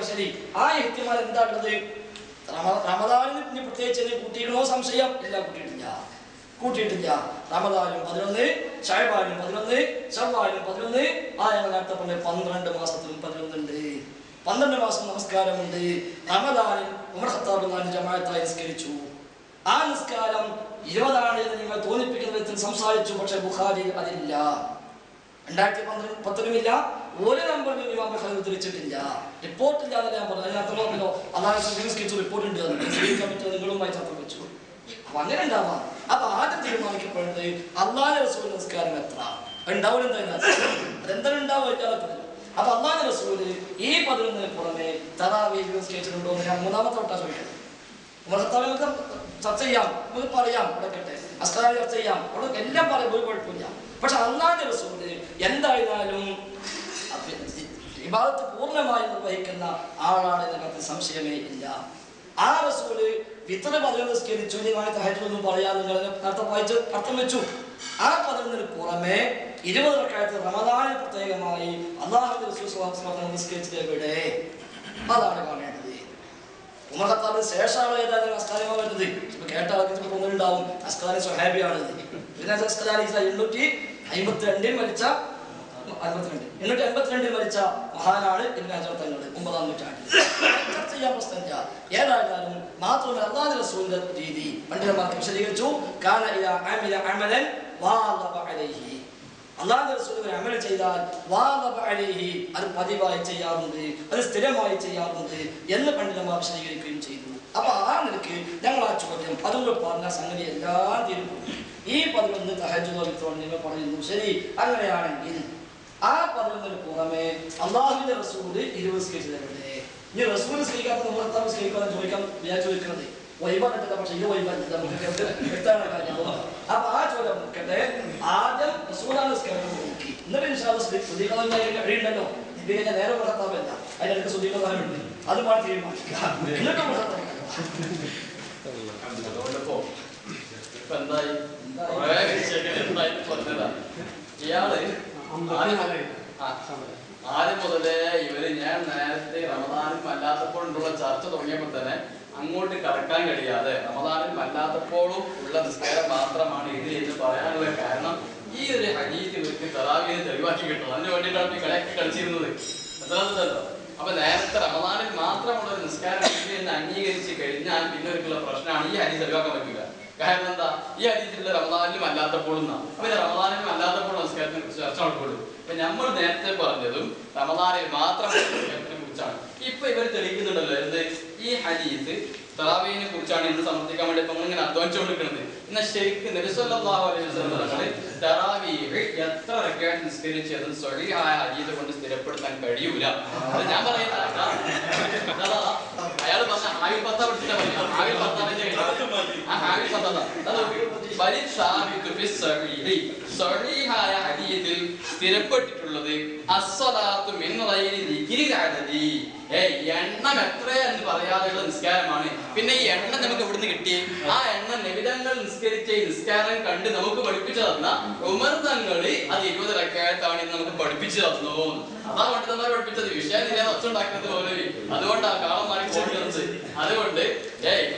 ശരി. ആ ഇഹ്തിമാൽ എന്താ ഉള്ളത്? റമദാനിന് പ്രത്യേകിച്ച് കൂട്ടിയിക്കണോ സംശയം? ഇല്ല, കൂട്ടിയിട്ടില്ല. റമദാനും 11, ശഅബാനും 11, ശവ്വാലും 11, നേരത്തെ പറഞ്ഞ 12 മാസത്തിലും 11 ഉണ്ട്. 12 മാസം നമസ്കാരമുണ്ട്. റമദാനിൽ ഉമർ ഖത്താബ് ജമാഅത്തായി നിസ്കരിച്ചു. ആ നിസ്കാരം 20 എന്ന് നിങ്ങൾ തോന്നിപ്പിക്കുന്ന വിധത്തിൽ സംസാരിച്ചു. പക്ഷെ ബുഖാരിയിൽ അതില്ല. 2010 ഒരു നമ്പറിൽ ഇമാം ബുഖാരി ഉദ്ധരിച്ചിട്ടില്ല. റിപ്പോർട്ട് ഇല്ലാതെ ഞാൻ പറഞ്ഞു. അതിനകത്ത് അള്ളാഹു റിപ്പോർട്ട് ഉണ്ട്. നിങ്ങളുമായി ചർച്ച വെച്ചു. അപ്പൊ അങ്ങനെ ഉണ്ടാവാം. അപ്പൊ ആദ്യം തീരുമാനിക്കപ്പെടുന്നത് അള്ളാഹുവിന്റെ റസൂൽ നിസ്കാരം എത്ര ഉണ്ടാവും, അതെന്താ ഉണ്ടാവുക. അപ്പൊ അള്ളാഹുവിന്റെ റസൂല് ഈ 11 പുറമെ തറാവീഹ് നിസ്കരിച്ചിട്ടുണ്ടോ എന്ന് ഞാൻ മൂന്നാമത്തെ വട്ടം ചോദിക്കണം. നമുക്ക് ചർച്ച ചെയ്യാം, നമുക്ക് പറയാം, ഇവിടെ അസ്കാരം ചർച്ച ചെയ്യാം, അവിടെ എല്ലാം പറയാം, ഒരു കുഴപ്പമില്ല. പക്ഷെ അള്ളാഹുവിന്റെ റസൂല് എന്തായാലും ഇബാദത്ത് പൂർണ്ണമായി നിർവഹിക്കുന്ന ആളാണ് എന്ന കാര്യത്തിൽ സംശയമേ ഇല്ല. ആ റസൂല് വിത്ർ 11 നിസ്കരിച്ചു. തഹജ്ജുദൊന്നും പറയാൻ നിങ്ങൾ നേരത്തെ വായിച്ച് അർത്ഥം വെച്ചു. ആ 11 പുറമെ 20 റക്അത്ത് റമദാനിൽ പ്രത്യേകമായി അല്ലാഹുവിന്റെ റസൂൽ സ്വല്ലല്ലാഹു അലൈഹി വസല്ലം നിസ്കരിച്ചത് എവിടെ? അതാണ് കാണേണ്ടത്. ഉമർ ഖത്താബിന് ശേഷമാണ് ഏതായാലും അസ്കാരിമ വരുന്നത്. കേട്ട ആൾക്ക് തോന്നുന്നുണ്ടാവും അസ്കാരി സ്വഹാബിയാണ്. പിന്നെ അസ്കാരി 852 മരിച്ച 852 മരിച്ച മഹാനാണ് ഇബ്നു ഹജർ തങ്ങൾ 9-ാം നൂറ്റാണ്ടിൽ. ചർച്ച ചെയ്യാൻ പ്രശ്നമില്ല. ഏതായാലും മാത്രമല്ല അല്ലാഹുവിന്റെ റസൂലിന്റെ രീതി പണ്ഡിതന്മാർക്ക് വിശദീകരിച്ചു. കാന ഇദാ അമില അമലൻ വാളബ അലൈഹി. അല്ലാഹുവിന്റെ റസൂൽ ഒരു അമൽ ചെയ്താൽ വാളബ അലൈഹി, അത് പതിവായി ചെയ്യാറുണ്ട്, അത് സ്ഥിരമായി ചെയ്യാറുണ്ട് എന്ന് പണ്ഡിതന്മാർ വിശദീകരിക്കുകയും ചെയ്തു. അപ്പൊ ആ നിലയ്ക്ക് ഞങ്ങൾ ആ ചോദ്യം അതുകൊണ്ട് പറഞ്ഞ സംഗതി എല്ലാം തീരുന്നു. ഈ 11 തഹജ്ജുദ് വിത്ർ നിങ്ങൾ പറയുന്നു, ശരി. അങ്ങനെയാണെങ്കിൽ ആ 11 പുറമെ അല്ലാഹുവിന്റെ റസൂല് 20 നിസ്കരിച്ചതെവിടെ? ഈ റസൂൽ സ്ത്രീക്കാത്ത മുഹത്താവ് സ്ത്രീക്കാതെ ചോദിക്കാൻ ചോദിക്കുന്നത് വൈബാന്നിട്ടില്ല. പക്ഷെ ഇത് വൈബാന്നില്ല, വ്യക്തമാണ് കാര്യം. അപ്പൊ ആ ചോദ്യം നോക്കട്ടെ. ആദ്യം റസൂലാണ് നിസ്കാരം നോക്കി, എന്നിട്ട് സ്ത്രീകളെ കഴിയുണ്ടല്ലോ. ഇതിന്റെ നേരെ മുഹത്താവല്ല, അതിനെനിക്ക് സുദീകരണമുണ്ട്, അതുമാണ് തീരുമാനിക്കുക. എന്നിട്ട് മുഹത്താവ് ആദ്യം മുതലേ ഇവര് ഞാൻ നേരത്തെ റമദാനും അല്ലാത്തപ്പോഴുള്ള ചർച്ച തുടങ്ങിയപ്പോൾ തന്നെ അങ്ങോട്ട് കടക്കാൻ കഴിയാതെ റമദാനും അല്ലാത്തപ്പോഴും ഉള്ള നിസ്കാരം മാത്രമാണ് ഇത് എന്ന് പറയാനുള്ള കാരണം ഈ ഒരു ഹദീസ് ഇവർക്ക് തറാവീഹിന് തെളിവാക്കി കിട്ടും. അതിന് വേണ്ടിയിട്ടാണ് ഈ കളിയൊക്കെ കളിച്ചിരുന്നത്. മനസ്സിലാകുന്നല്ലോ. അപ്പൊ നേരത്തെ റമദാനിൽ മാത്രമുള്ള ഒരു നിസ്കാരം എന്ന് അംഗീകരിച്ച് കഴിഞ്ഞാൽ പിന്നെ ഒരിക്കലുള്ള പ്രശ്നമാണ് ഈ ഹദീസ് തെളിവാക്കാൻ പറ്റില്ല. കാരണം എന്താ, ഈ ഹദീസിലുള്ള റമദാനിലും അല്ലാത്തപ്പോഴും പിന്നെ റമദാനിലും അല്ലാത്തപ്പോഴും നിസ്കാരത്തിനെ കുറിച്ച് ചർച്ച നടക്കുള്ളൂ. അപ്പൊ നമ്മൾ നേരത്തെ പറഞ്ഞതും റമദാനിൽ മാത്രമുള്ള നിസ്കാരത്തിനെ കുറിച്ചാണ്. ഇപ്പൊ ഇവർ തെളിയിക്കുന്നുണ്ടല്ലോ എന്ത്, ഈ ഹദീസ് തറാവീഹിനെ കുറിച്ചാണ് ഇന്ന് സമർത്ഥിക്കാൻ വേണ്ടി ഇപ്പൊ ഇങ്ങനെ അധ്വാനിച്ചുകൊണ്ടിരിക്കുന്നത്. എന്നാൽ ശരിക്കും നബി സല്ലല്ലാഹു അലൈഹി വസല്ലം തറാവീഹ് എത്ര റക്അത്ത് നിസ്കരിച്ചതും സ്വഹീഹായ ഹദീസ് കൊണ്ട് സ്ഥിരപ്പെടുത്താൻ കഴിയൂല. അത് ഞാൻ പറയുന്നത് അയാൾ പറഞ്ഞ ആവിൽ പത്താ പഠിച്ചിട്ടാ പറയാ. ആവിൽ പത്താവിന്റെ സ്വഹീഹായ ഹദീസിൽ സ്ഥിരപ്പെട്ടിട്ടുള്ളത് അസ്സലാത്തു മിൻ ഗൈരി ദിക്രിൽ അദദി, എണ്ണം എത്രയെന്ന് പറയാതെയുള്ള നിസ്കാരമാണ്. പിന്നെ ഈ എണ്ണം നമുക്ക് ഇവിടുന്ന് കിട്ടി. ആ എണ്ണം നബിതങ്ങൾ നിസ്കരിച്ച ഈ നിസ്കാരം കണ്ട് നമുക്ക് പഠിപ്പിച്ചു തന്ന ഉമർ തങ്ങള് അത് 20 റക്അത്താണ് എന്ന് നമുക്ക് പഠിപ്പിച്ചു തന്നു. അതാ പണ്ഡിതന്മാർ പഠിപ്പിച്ചത്. വിഷയം നില വച്ചുണ്ടാക്കുന്നത് പോലെ അതുകൊണ്ടാണ് കാളം മാറിച്ചത്. അതുകൊണ്ട്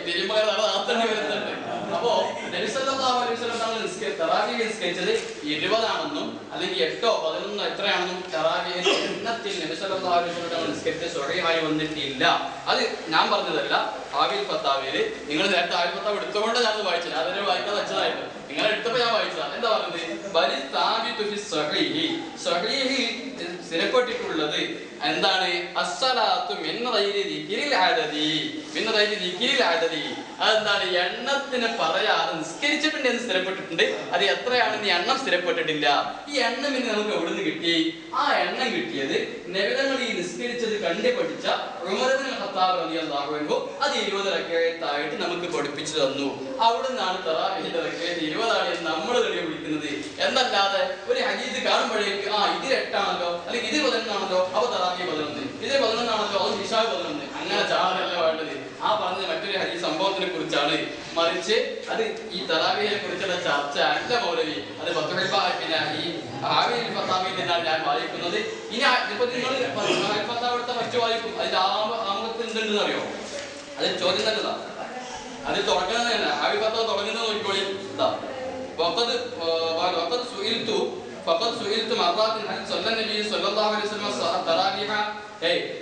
തിരുമകർ നടത്തേണ്ടി വരുന്നുണ്ട്. അപ്പോ നബി സല്ലല്ലാഹു അലൈഹി വസല്ലം തങ്ങൾ തറാവീഹ് നിസ്കരിച്ചത് 20 ആണെന്നും അല്ലെങ്കിൽ 8 or 11 എത്രയാണെന്നും തറാവീഹ് എണ്ണത്തിൽ നബി സല്ലല്ലാഹു അലൈഹി വസല്ലം തങ്ങൾ നിസ്കരിച്ച സ്വഹീഹായി വന്നിട്ടില്ല. അത് ഞാൻ പറഞ്ഞതല്ല. ആവിൽ ഫത്താവില് നിങ്ങൾ നേരത്തെ ആവിൽ ഫത്താവ് എടുത്തുകൊണ്ട് ഞാൻ വായിച്ചില്ല, അതിനെ വായിക്കാൻ വെച്ചതായിരുന്നു. നിങ്ങൾ എടുത്തപ്പോ ഞാൻ വായിച്ചതാണ്. എന്താ പറഞ്ഞത്? ബലി സാബിതു ഫി സ്വഹീഹി, സ്വഹീഹിൽ സ്ഥിരപ്പെട്ടിട്ടുള്ളത് എന്താണ്? അസ്സലാത്തു മിൻ ഗൈരി ദിക്രിൽ അദദി, മിൻ ഗൈരി ദിക്രിൽ അദദി. അതെന്താണ്? എണ്ണത്തിന് പറയാതെ നിസ്കരിച്ചിട്ടുണ്ട് എന്ന് സ്ഥിരപ്പെട്ടിട്ടുണ്ട്. അത് എത്രയാണെന്ന് ഈ എണ്ണം സ്ഥിരപ്പെട്ടിട്ടില്ല. ഈ എണ്ണം ഇനി നമുക്ക് എവിടുന്ന് കിട്ടി? ആ എണ്ണം കിട്ടിയത് നബിതങ്ങൾ ഈ നിസ്കരിച്ചത് കണ്ടു പഠിച്ച ഉമർ ഇബ്നുൽ ഖത്താബ് റളിയല്ലാഹു അൻഹു അത് 20 റക്അത്തായിട്ട് നമുക്ക് പഠിപ്പിച്ചു തന്നു. അവിടുന്നാണ് തറാവീഹിന്റെ റക്അത്ത് 20 ആണ് എന്ന് നമ്മൾ വിളിക്കുന്നത്. എന്നല്ലാതെ ഒരു ഹദീസ് കാണുമ്പോഴേക്ക് ഇത് 8 ആണല്ലോ അല്ലെങ്കിൽ ഇത് 11 ആണല്ലോ അപ്പൊ തറാവീഹ് 11, ഇത് 11 ആണല്ലോ അത് ഇശാ 11, അങ്ങനെ ചാടല്ല വേണ്ടത്. ആ പറഞ്ഞ മറ്റൊരു ഹദീസ് സംഭവത്തിനെ കുറിച്ചാണ്. മറിച്ച് അത് ഈ തറാവീഹിനെ കുറിച്ചുള്ള ചർച്ച അല്ല മൗലവി. അത് ഈ ആവിൽ ഫത്താവിൽ നിന്നാണ് ഞാൻ വായിക്കുന്നത്. ഇനി ഇപ്പൊ നിങ്ങൾ ഫത്താവ് എടുത്ത പഠിച്ചു വായിക്കും. അതിന്റെ ആമുഖത്തിൽ എന്തുണ്ടെന്ന് അറിയോ? അതിൽ ചോദ്യം തന്നെതാ, അതിൽ തുടങ്ങുന്നത് തന്നെ ആവിപത്ത തുടങ്ങുന്നത് നോക്കിക്കോളി. فقد سئلت مرات هل صلى النبي صلى الله عليه وسلم التراويح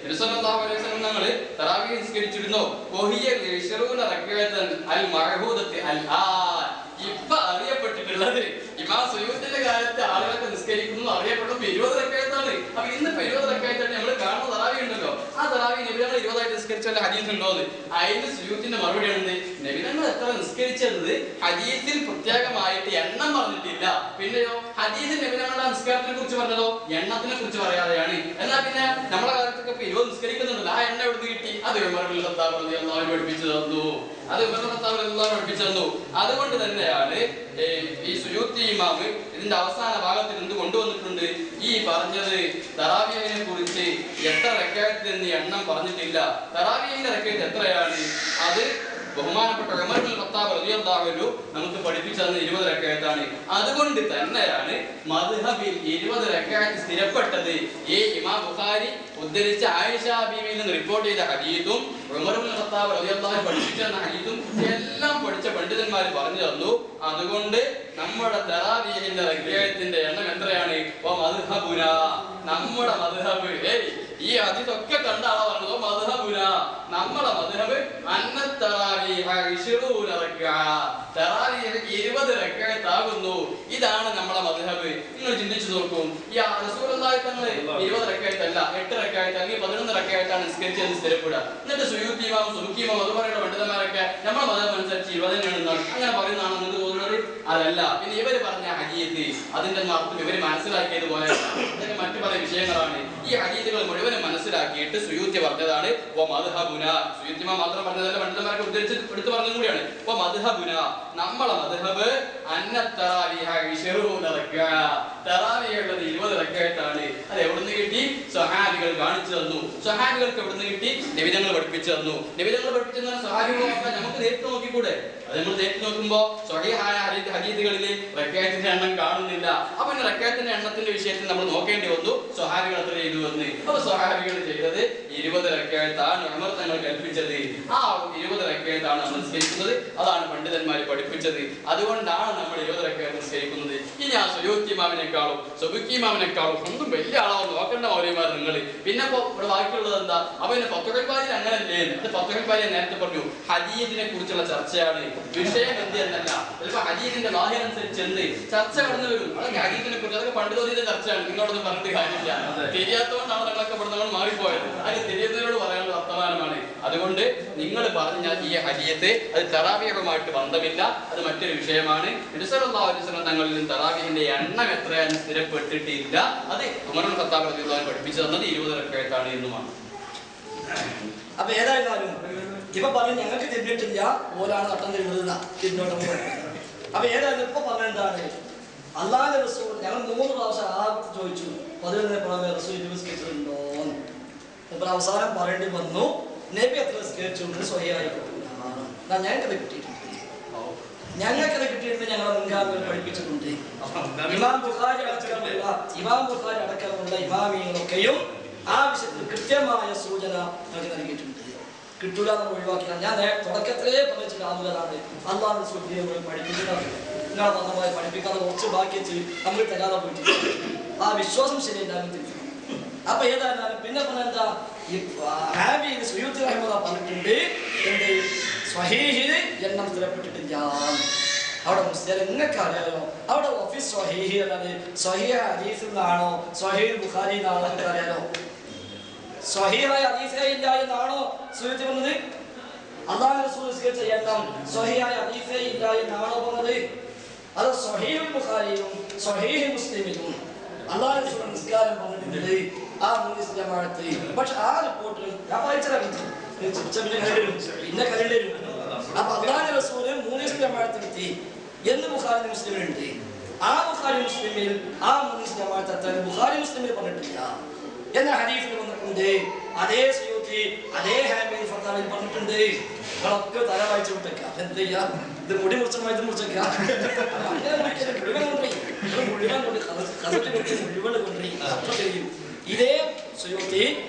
നബി സല്ലല്ലാഹു അലൈഹി വസല്ലം തങ്ങൾ തറാവീഹ് നിസ്കരിച്ചിരുന്നോ? വഹിയ 20 റക്അത്തൻ അൽ മഅഹൂദത്തി അൽ ആൻ. ഇപ്പോ അറിയപ്പെട്ടിട്ടുള്ളത് ഇമാം സുയൂത്തിന്റെ കാലത്ത് ആളുകളൊക്കെ നിസ്കരിക്കുന്നു അറിയപ്പെടുന്നത് 20 റക്അത്താണ്. അപ്പോൾ ഇന്ന് 20 റക്അത്താണ് നമ്മൾ കാണുന്ന തറാവീഹ് ഉണ്ടല്ലോ. ആ തറാവീഹ് നബി തങ്ങൾ 20 ആയിട്ട് നിസ്കരിച്ച വല്ല ഹദീസ് ഉണ്ടോ? അതിന് സുയൂത്തിന്റെ മറുപടി ആണ് നബി തങ്ങൾ എത്ര നിസ്കരിച്ചത് ഹദീസിൽ പ്രത്യേകമായിട്ട് എണ്ണം പറഞ്ഞിട്ടില്ല. പിന്നെയോ ഹദീസിൽ നബി തങ്ങളുടെ നിസ്കാരത്തിനെ കുറിച്ച് പറഞ്ഞതോ എണ്ണത്തിനെ കുറിച്ച് പറയാതെയാണ്. എന്നാൽ പിന്നെ നമ്മളെ കാലത്തൊക്കെ 20 നിസ്കരിക്കുന്നുണ്ടല്ലോ, ആ എണ്ണ എവിടുന്ന് കിട്ടി? അത് ഉമർ ഇബ്നുൽ ഖത്താബ് റളിയല്ലാഹു അൻഹു പഠിപ്പിച്ചു തന്നു. അതുകൊണ്ട് തന്നെയാണ് ഈ സുയൂത്തി ഇമാം ഇതിന്റെ അവസാന ഭാഗത്തിൽ എന്ത് കൊണ്ടുവന്നിട്ടുണ്ട്? ഈ പറഞ്ഞത് തറാവീഹിനെ കുറിച്ച് എത്ര റക്അത്ത് എന്ന് എണ്ണം പറഞ്ഞിട്ടില്ല. തറാവീഹിന്റെ റക്അത്ത് എത്രയാണ്? അത് ബഹുമാനപ്പെട്ട ഉമർ ഇബ്നുൽ ഖത്താബ് റളിയല്ലാഹു അൻഹു നമുക്ക് പഠിപ്പിച്ചു തന്ന 20 റക്അത്താണ്. അതുകൊണ്ട് തന്നെയാണ് മദ്ഹബിൽ 20 റക്അത്ത് സ്ഥിരപ്പെട്ടത്. ഈ ഇമാം ബുഖാരി ഉദ്ധരിച്ച ആയിഷ ബീവിയിൽ നിന്ന് റിപ്പോർട്ട് ചെയ്ത ഹദീസും ഉമർ ഇബ്നുൽ ഖത്താബ് റളിയല്ലാഹു അൻഹു പഠിപ്പിച്ചു തന്ന ഹദീസും എല്ലാം പഠിച്ച പണ്ഡിതന്മാർ പറഞ്ഞു തന്നു. അതുകൊണ്ട് നമ്മുടെ തറാവീഹിന്റെ റക്അത്തിന്റെ എണ്ണം എത്രയാണ്? മദ്ഹബുന, നമ്മുടെ മദ്ഹബ്. ഈ ഹദീസൊക്കെ കണ്ട ആളാ പറഞ്ഞത് മദ്ഹബുന, നമ്മുടെ മദ്ഹബ് അന്നത്തറാവീഹ 20 തറാവീഹ് 20 റക്അത്ത് ആകുന്നു. ഇതാണ് നമ്മുടെ മദ്ഹബ്. നിങ്ങൾ ചിന്തിച്ചു നോക്കൂ, ഈ റസൂലുള്ളാഹി തങ്ങൾ 20 റക്അത്ത് അല്ല 8 റക്അത്ത് അല്ലെങ്കിൽ 11 റക്അത്താണ് നിസ്കരിച്ചത് സ്ഥിരപ്പെടുക. എന്നിട്ട് സുയൂത്തി ഇമാം സുബുക്കി ഇമാം അതുപോലെയുള്ള പണ്ഡിതന്മാരൊക്കെ നമ്മുടെ മദ്ഹബ് അനുസരിച്ച് 20 തന്നെയാണ് അങ്ങനെ പറയുന്നതാണ് നിങ്ങൾക്ക് തോന്നുന്നത്? അതല്ല. പിന്നെ ഇവര് പറഞ്ഞ ഹദീസ് അതിന്റെ അർത്ഥം ഇവര് മനസ്സിലാക്കിയതുപോലെ ഇതൊക്കെ മറ്റു പല വിഷയങ്ങളാണ്. ഈ ഹദീസുകൾ മുഴുവനും മനസ്സിലാക്കിയിട്ട് സുയൂത്തി പറഞ്ഞതാണ് മദ്ഹബുന. സുയൂത്തി ഇമാം മാത്രം പറഞ്ഞതല്ല, പണ്ഡിതന്മാരൊക്കെ ഉദ്ധരിച്ച് എടുത്തു പറഞ്ഞതും കൂടിയാണ്. മദ്ഹബുന, നമ്മളെ മദ്ഹബ് അന്നത്തറാവീഹ 20 റക്അത്ത്, തറാവീഹുള്ളത് 20 റക്അത്താണ്. അത് എവിടുന്ന് കിട്ടി? സ്വഹാബികൾ കാണിച്ചു തന്നു. സ്വഹാബികൾക്ക് എവിടുന്ന് കിട്ടി? നബി തങ്ങൾ പഠിപ്പിച്ചു തന്നു. നബി തങ്ങൾ പഠിപ്പിച്ചു തന്ന സ്വഹാബികളൊക്കെ നമുക്ക് നേരിട്ട് നോക്കിക്കൂടെ? അത് നമ്മൾ നേരിട്ട് നോക്കുമ്പോൾ സ്വഹീഹായ ഹദീസുകളിൽ റക്അത്തിന്റെ എണ്ണം കാണുന്നില്ല. അപ്പൊ പിന്നെ റക്അത്തിന്റെ എണ്ണത്തിന്റെ വിഷയത്തിൽ നമ്മൾ നോക്കേണ്ടി വന്നു സ്വഹാബികൾ എത്ര ചെയ്തു എന്ന്. അപ്പൊ സ്വഹാബികൾ ചെയ്തത് 20 റക്അത്താണ് ഉമർ തങ്ങൾ കൽപ്പിച്ചത്. ആ 20 റക്അത്താണ് നമ്മൾ നിസ്കരിക്കുന്നത്. അതാണ് പണ്ഡിതന്മാർ പഠിപ്പിച്ചത്. അതുകൊണ്ടാണ് നമ്മൾ 20 റക്അത്ത് നിസ്കരിക്കുന്നത്. ഇനി ആ സുയൂത്തി ഇമാമിനെക്കാളും സുബുക്കി ഇമാമിനെക്കാളും ഒന്നും വലിയ ആളാവും നോക്കേണ്ട മൗലവിമാർ നിങ്ങൾ. പിന്നെ ഇവിടെ ബാക്കിയുള്ളത് എന്താ? അപ്പൊ പിന്നെ ഫത്ഹുൽ ബാരിയിൽ അങ്ങനല്ലേ? അത് ഫത്ഹുൽ ബാരി നേരത്തെ പറഞ്ഞു ഹദീസിനെ കുറിച്ചുള്ള ചർച്ചയാണ്. വിഷയം എന്ത് എന്നല്ല, ചിലപ്പോൾ ഹദീസിന്റെ വാഹിനനുസരിച്ച് എന്ത് ചർച്ച കടന്നു വരും. അതൊക്കെ ഹദീസിനെ കുറിച്ച് അതൊക്കെ പണ്ഡിതോദിന്റെ ചർച്ചയാണ്. നിങ്ങളോടൊന്നും പറഞ്ഞിട്ട് കാര്യമില്ല. തിരിയാത്തതുകൊണ്ടാണ് നിങ്ങളൊക്കെ ഇവിടെ നമ്മൾ മാറിപ്പോയത്. അത് തിരിയുന്നതിനോട് പറയാനുള്ള വർത്തമാനമാണ്. അതുകൊണ്ട് നിങ്ങൾ പറഞ്ഞ ഈ ഹദീസ് അത് തറാവീഹുമായിട്ട് ബന്ധമില്ല, അത് മറ്റൊരു വിഷയമാണ്. നബി സല്ലല്ലാഹു അലൈഹി വസല്ലം തങ്ങളിൽ തറാവീഹിന്റെ എണ്ണം എത്രയാണെന്ന് സ്ഥിരപ്പെട്ടിട്ടില്ല. അത് ഉമർ ഇബ്നുൽ ഖത്താബ് റളിയല്ലാഹു അൻഹു പഠിപ്പിച്ചു തന്നത് 20 റക്അത്താണ് എന്നുമാണ്. അപ്പൊ ഏതായാലും ഇപ്പൊ പറഞ്ഞു ഞങ്ങൾക്ക് തിരിഞ്ഞിട്ടില്ല, ഓരാണ് നട്ടം തിരുന്നത് തിരിഞ്ഞോട്ടം. അപ്പൊ ഏതായാലും ഇപ്പൊ പറഞ്ഞെന്താണ്? അല്ലാഹുവിന്റെ റസൂൽ ഞങ്ങൾ 3 പ്രാവശ്യം ആവർത്തിച്ച് ചോദിച്ചു 11 പുറമെ റസൂൽ നിസ്കരിച്ചിട്ടുണ്ടോ? അപ്പോൾ അവസാനം പറയേണ്ടി വന്നു നബി എത്ര നിസ്കരിച്ചുകൊണ്ട് സ്വഹിയായി ഞങ്ങൾക്കത് കിട്ടിയിട്ടുണ്ട്. ഞങ്ങൾക്കത് കിട്ടിയിട്ട് ഞങ്ങളെ മുൻഗാമികൾ പഠിപ്പിച്ചിട്ടുണ്ട്. ഇമാം ബുഖാരി അടക്കമുള്ള ഇമാമികളൊക്കെയും ആ വിഷയത്തിൽ കൃത്യമായ സൂചന നമുക്ക് നൽകിയിട്ടുണ്ട്. കിട്ടൂല എന്ന് ഒഴിവാക്കിയാൽ ഞാൻ തുടക്കത്തിലേ പറഞ്ഞിട്ട് ആളുകളാണ് അള്ളാഹു റസൂൽ പഠിപ്പിക്കുന്നത്. നിങ്ങളെ നന്നായി പഠിപ്പിക്കാതെ കുറച്ച് ബാക്കി വെച്ച് നമ്മൾ തരാതെ പോയിട്ട് ആ വിശ്വാസം ശരിയല്ലാതെ. അപ്പൊ ഏതായാലും പിന്നെ പറഞ്ഞെന്താ സുയൂത്തി റഹിമഹുല്ലാ പറഞ്ഞിട്ടുണ്ട് എന്ത് സ്വഹീഹിൽ എണ്ണം സ്ഥിരപ്പെട്ടിട്ടില്ല. അവിടെ മുസ്ലിം നിങ്ങൾക്ക് അറിയാലോ, അവിടെ ഓഫീസ് സ്വഹീഹി അല്ലാതെ സ്വഹീഹ ഹദീസിൽ നിന്നാണോ സ്വഹീഹ് ബുഖാരി എന്നാണോ നിങ്ങൾക്ക് അറിയാലോ? സ്വഹീഹായ ഹദീസേ ഇല്ല എന്നാണോ സുയൂത്തി പറഞ്ഞത്? അല്ലാഹു റസൂൽ നിസ്കരിച്ച എണ്ണം സ്വഹീഹായ ഹദീസേ ഇല്ല എന്നാണോ പറഞ്ഞത്? അത് സ്വഹീഹുൽ ബുഖാരിയും സ്വഹീഹ് മുസ്ലിമിലും അല്ലാഹു റസൂൽ നിസ്കാരം പറഞ്ഞിട്ടുണ്ട് ആ മുസ്ലിം ജമാഅത്ത്. പക്ഷെ ആ റിപ്പോർട്ടിൽ ഞാൻ വായിച്ചതാണ് പിന്നെ കരണ്ടേരും. അപ്പൊ അല്ലാഹു റസൂൽ മുസ്ലിം ജമാഅത്തിലെത്തി എന്ന് ബുഖാരി മുസ്ലിമിലുണ്ട്. ആ ബുഖാരി മുസ്ലിമിൽ ആ മുസ്ലിം ജമാഅത്ത് അത്ര ബുഖാരി മുസ്ലിമിൽ പറഞ്ഞിട്ടില്ല എന്ന ഹദീസിൽ വന്നിട്ടുണ്ട്. അതേ സുയൂത്തി അതേ ഹാമിൽ ഫത്താവിൽ പറഞ്ഞിട്ടുണ്ട്. നിങ്ങളൊക്കെ തല വായിച്ചു വിട്ടേക്കാം. എന്ത് ചെയ്യാം? ഇത് മുടി മുറിച്ചത് മുറിച്ചേക്കാം. മുഴുവൻ കൊണ്ട് മുഴുവൻ കൊണ്ടുപോയി ഇതേ സുയൂത്തി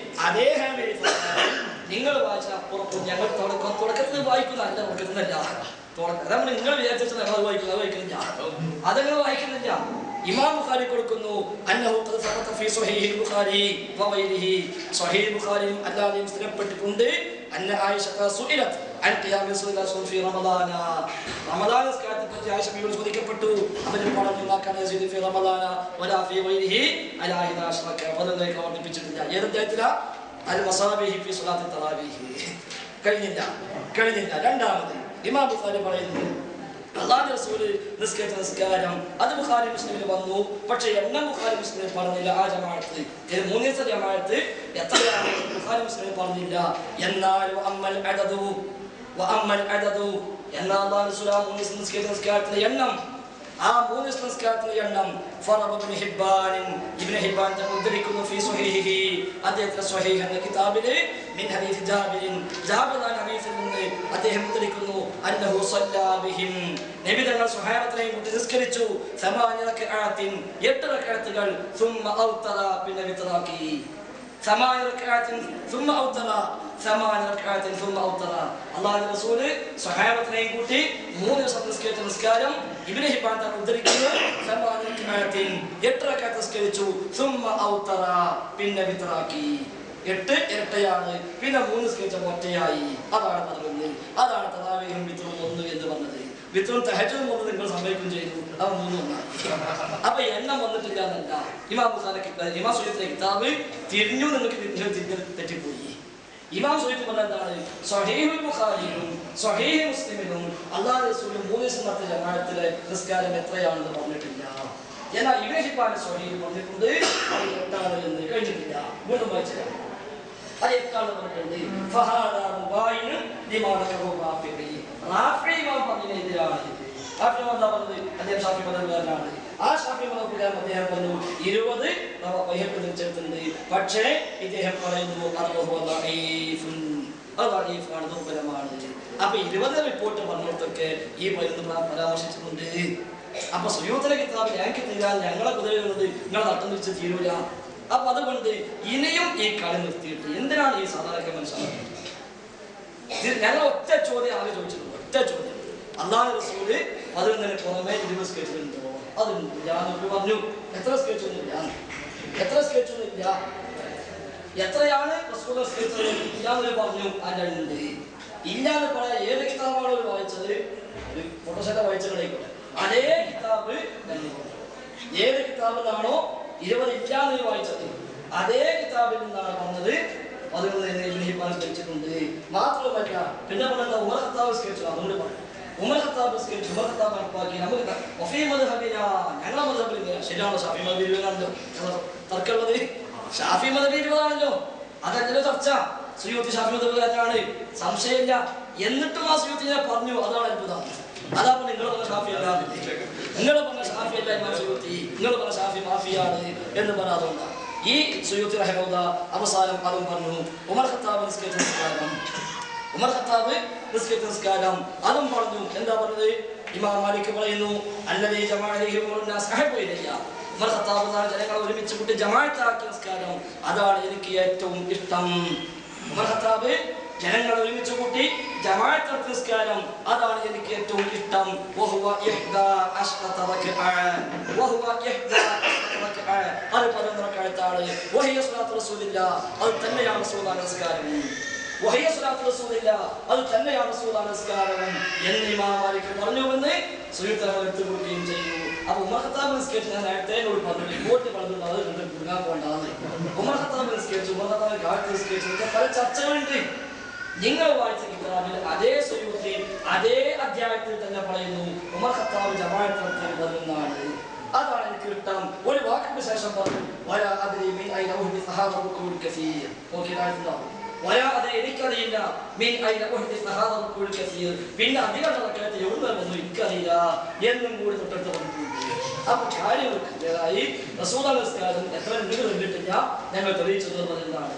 അതേ ഹാമിലി നിങ്ങൾ വായിച്ച അപ്പുറത്തും ഞങ്ങൾ തുടക്കത്തിൽ വായിക്കുന്നതല്ല, തുടക്കത്തിനല്ല അതാണ് നിങ്ങൾ വിചാരിച്ച ഞങ്ങൾ വായിക്കുന്നില്ല, അതങ്ങൾ വായിക്കുന്നില്ല. ഇമാം ബുഖാരി കൊടുക്കുന്നു അന്നഹു ഖദ് സബത ഫീ സ്വഹീഹ് ബുഖാരി വഗൈരിഹി, സ്വഹീഹ് ബുഖാരിയും അല്ലാതെയും സ്ഥിരപ്പെട്ടിട്ടുണ്ട് അന്ന ആയിഷ സുഇലത് അൻ ഖിയാമി റസൂലുള്ളാഹി ഫീ റമളാന, റമളാൻ നിസ്കാരത്തെ പറ്റി ആയിഷ ബീവിയോട് ചോദിക്കപ്പെട്ടു. അവർ പറഞ്ഞു മാകാന യസീദു ഫീ റമളാന വലാ ഫീ ഗൈരിഹി അലാ 11 പദങ്ങളെ വർദ്ധിപ്പിച്ചിട്ടില്ല. ഏത് അധ്യായത്തിലാ? അൽ മസാബിഹി ഫീ സ്വലാത്തി തറാവീഹ്. കഴിഞ്ഞില്ല. രണ്ടാമത് ഇമാം ബുഖാരി പറയുന്നു അല്ലാഹുവിന്റെ റസൂൽ നിസ്കരിച്ച നിസ്കാരം അത് ബുഖാരി മുസ്ലിമിൽ വന്നു, പക്ഷേ എണ്ണം ബുഖാരി മുസ്ലിമിൽ പറഞ്ഞില്ല. ആ ജമാഅത്ത് മൂന്നീസ ജമാഅത്ത് എത്രയാണ് ബുഖാരി മുസ്ലിമിൽ പറഞ്ഞില്ല. എന്നാൽ അമ്മൽ അദദു എന്നാൽ അല്ലാഹുവിന്റെ റസൂൽ മൂന്നീസ നിസ്കരിച്ച നിസ്കാരത്തിന്റെ എണ്ണം, ആ മൂന്നീസ നിസ്കാരത്തിന്റെ എണ്ണം ഇബ്നു ഹിബ്ബാൻ ഉദ്ധരിക്കുന്നു ഫീ സ്വഹീഹിഹി, അദ്ദേഹത്തിന്റെ സ്വഹീഹ് എന്ന കിതാബിലെ മിൻ ഹദീസ് ജാബിർ ഹദീസിൽ നിന്ന് അദ്ദേഹം ഉദ്ധരിക്കുന്നു അന്നഹു സല്ലല്ലാ ബിഹിം, നബി തങ്ങൾ സ്വഹാബത്തിനെ നിസ്കരിച്ചു 8 റക്അത്തുകൾ സുമ്മ ഔതറ, പിന്നെ വിത്റാക്കി 8 റക്അത്തുൻ സുമ്മ ഔതറ. അല്ലാഹുവിന്റെ റസൂൽ സ്വഹാബത്തിനെ കൂട്ടി 3 ദിവസം നിസ്കരിച്ച നിസ്കാരം ഇബ്നു ഹിബ്ബാൻ തങ്ങൾ ഉദ്ധരിക്കുന്നു 8 റക്അത്ത് നിസ്കരിച്ചു സുമ്മ ഔതറ, പിന്നെ വിത്റാക്കി. 8 ഇരട്ടയാണ്, പിന്നെ 3 നിസ്കരിച്ച ഒറ്റയായി. അതാണ് 11. അതാണ് തറാവീഹും വിത്റും 1 എന്ന് പറഞ്ഞത്. വിത്റും തഹജ്ജുദും 1 നിങ്ങൾ സംഭവിക്കുകയും ചെയ്തു, അവ 3 ഒന്നായി. അപ്പൊ എണ്ണം വന്നിട്ടില്ല എന്നല്ല. ഇമാം സുയൂത്തിയുടെ കിതാബ് തിരിഞ്ഞു, നിങ്ങൾ തെറ്റിപ്പോയി. ഇമാം സുയൂത്തി പറഞ്ഞ എന്താണ്? സ്വഹീഹുൽ ബുഖാരിയിലും സ്വഹീഹ് മുസ്ലിമിലും അല്ലാഹുവിന്റെ റസൂൽ 3 ദിവസം നടത്തിയ ജമാഅത്തിലെ നിസ്കാരം എത്രയാണെന്ന് പറഞ്ഞിട്ടില്ല. എന്നാൽ ഇബ്നു ഹിബ്ബാൻ സ്വഹീഹ് പറഞ്ഞിട്ടുണ്ട് 8 എന്ന്. കഴിഞ്ഞിട്ടില്ല, വീണ്ടും വായിച്ചില്ല. അത് 8 പറഞ്ഞിട്ടുണ്ട്. ഫഹാദാ മുബായിൻ ലിമാ റഹു റാഫിഈ, റാഫിഈ ഇമാം പറഞ്ഞതിനെതിരാണ്. റാഫിഈ എന്താ പറഞ്ഞത്? അദ്ദേഹം ഷാഫി മദ്ഹബുകാരനാണ്. ആ ഷാഫി മദ്ഹബുകാരൻ അദ്ദേഹം പറഞ്ഞു 20 ചേർത്തുണ്ട്, പക്ഷേ ഇദ്ദേഹം പറയുന്നു ദുർബലമാണ്. അപ്പൊ 20 റിപ്പോർട്ട് പറഞ്ഞിടത്തൊക്കെ ഈ മരുന്ന് പരാമർശിച്ചിട്ടുണ്ട്. അപ്പൊ സുയൂത്തിലെ കിതാബിൽ ഞങ്ങൾക്ക് തീരാൻ ഞങ്ങളെ കുതിരകളുണ്ട്, നിങ്ങൾ നട്ടം തിരിച്ച് തീരൂല. അപ്പൊ അതുകൊണ്ട് ഇനിയും ഈ കളി നിർത്തിയിട്ട് എന്തിനാണ് ഈ സാധാരണ മനസ്സിലാക്കുന്നത്? ഞങ്ങൾ ഒറ്റ ചോദ്യം ആകെ ചോദിച്ചിട്ടുണ്ട്, ഒറ്റ ചോദ്യം. അല്ലാഹുവിന്റെ റസൂല് 11 പുറമെ 20 സ്കെച്ചുണ്ടോ? അതുണ്ട്. ഞാൻ പറഞ്ഞു എത്ര സ്കെച്ചൊന്നുമില്ല, എത്രയാണ് റസൂൽ സ്കെച്ചത് ഇല്ലാന്ന് പറഞ്ഞു. അല്ലുണ്ട് ഇല്ലാന്ന് പറയാൻ ഏത് കിതാബാണ് അവർ വായിച്ചത്? ഫോട്ടോഷാറ്റ് വായിച്ചതായിക്കോട്ടെ, അതേ കിതാബ് ഏത് കിതാബിലാണോ 20 ഇല്ലാന്ന് വായിച്ചത് അതേ കിതാബിൽ നിന്നാണ് പറഞ്ഞത് 11 സ്കെച്ചിട്ടുണ്ട്. മാത്രമല്ല പിന്നെ പറഞ്ഞ ഉമർ ഖത്താബ് സ്കെച്ചു, അതുകൊണ്ട് പറഞ്ഞു Umar Khattab sketch Umar Khattab നടപ്പാക്കി. നമുക്ക് ഞങ്ങളെ മദ്ഹബിൽ ശരിയാണോ? ഷാഫി മദ്ഹബിലാണല്ലോ തർക്കമുള്ളത്, ഷാഫി മദ്ഹബിലാണല്ലോ, അതല്ലല്ലോ ചർച്ച. സുയൂത്തി ഷാഫി മദ്ഹബുകാരനാണ്, സംശയമില്ല. എന്നിട്ടും ആ സുയൂത്തി ഞാൻ പറഞ്ഞു, അതാണ് അത്ഭുതം. അതാ നിങ്ങൾ പറഞ്ഞ ഷാഫി അല്ല, നിങ്ങൾ പറഞ്ഞ ഷാഫി അല്ല ഇമാം സുയൂത്തി, നിങ്ങൾ പറഞ്ഞ ഷാഫി മാഫിയാണ് എന്ന് പറയാതുകൊണ്ട് ഈ സുയൂത്തി റഹിമഹുല്ലാഹ് അവസാനം അതും പറഞ്ഞു. ഉമർ ഖത്താബ് നിസ്കരിച്ച നിസ്കാരം അതും പറഞ്ഞു. എന്താ പറഞ്ഞത്? ഇമാം മാലിക് പറയുന്നു അല്ലദീ ജമാഅഹു ഉമറുന്നാസ് അഹബ്ബു ഇലയ്യ, ഉമർ ഖത്താബ് ജനങ്ങളെ ഒരുമിച്ച് കൂട്ടി ജമാഅത്താക്കിയ നിസ്കാരം അതാണ് എനിക്ക് ഏറ്റവും ഇഷ്ടം. ഉമർ ഖത്താബ് ജനങ്ങളെ ഒരുമിച്ച് കൂട്ടി ജമാഅത്ത് നിസ്കാരം അതാണ് എനിക്ക് ഏറ്റവും ഇഷ്ടം. വഹുവ 11 റക്അഅ, അത് 11 റക്അഅത്താണ്. വഹിയ സ്വലാത്തു റസൂലില്ലാഹ്, അത് തന്നെയാണ് റസൂലുള്ളാഹിന്റെ നിസ്കാരം. വഹിയ സ്വലാത്തു റസൂലില്ലാഹ്, അത് തന്നെയാണ് റസൂലുള്ളാഹിന്റെ നിസ്കാരം എന്ന് ഇമാം മാലിക് പറഞ്ഞുവെന്ന് സുയൂത്തി എടുത്തു കൊടുക്കുകയും ചെയ്തു. അപ്പൊ ഉമർ ഖത്താബ് നിസ്കരിച്ച് ഞാൻ നേരത്തെ പറഞ്ഞു റിപ്പോർട്ട് പറഞ്ഞിട്ടുണ്ട്, അത് കണ്ട് കുടുങ്ങാൻ പോകണ്ടാന്ന്. ഉമർ ഖത്താബ് നിസ്കരിച്ചു, ഉമർ ഖത്താബ് കാലത്ത് നിസ്കരിച്ചു, പല ചർച്ചകളുണ്ട്. നിങ്ങൾ വായിച്ച കിതാബിൽ അതേ സുയൂത്തി അതേ അധ്യായത്തിൽ തന്നെ പറയുന്നു ഉമർ ഖത്താബ് ജമാഅത്ത് നടത്തിയത് 11. അതാണ് എനിക്ക് ഇഷ്ടം. ഒരു വാക്കിന് ശേഷം പറഞ്ഞു എനിക്കറിയില്ല, പിന്നെ അധികം നടക്കാത്ത എവിടുന്നൊന്നും എനിക്കറിയില്ല എന്നും കൂടി തൊട്ടടുത്ത് പറഞ്ഞിട്ടുണ്ട്. അപ്പൊ കാര്യങ്ങൾക്കായി റസൂലുള്ളാഹി നിസ്കാരം എത്ര നിങ്ങൾ കണ്ടിട്ടില്ല, ഞങ്ങൾ തെളിയിച്ചത് പറയുന്നതാണ്.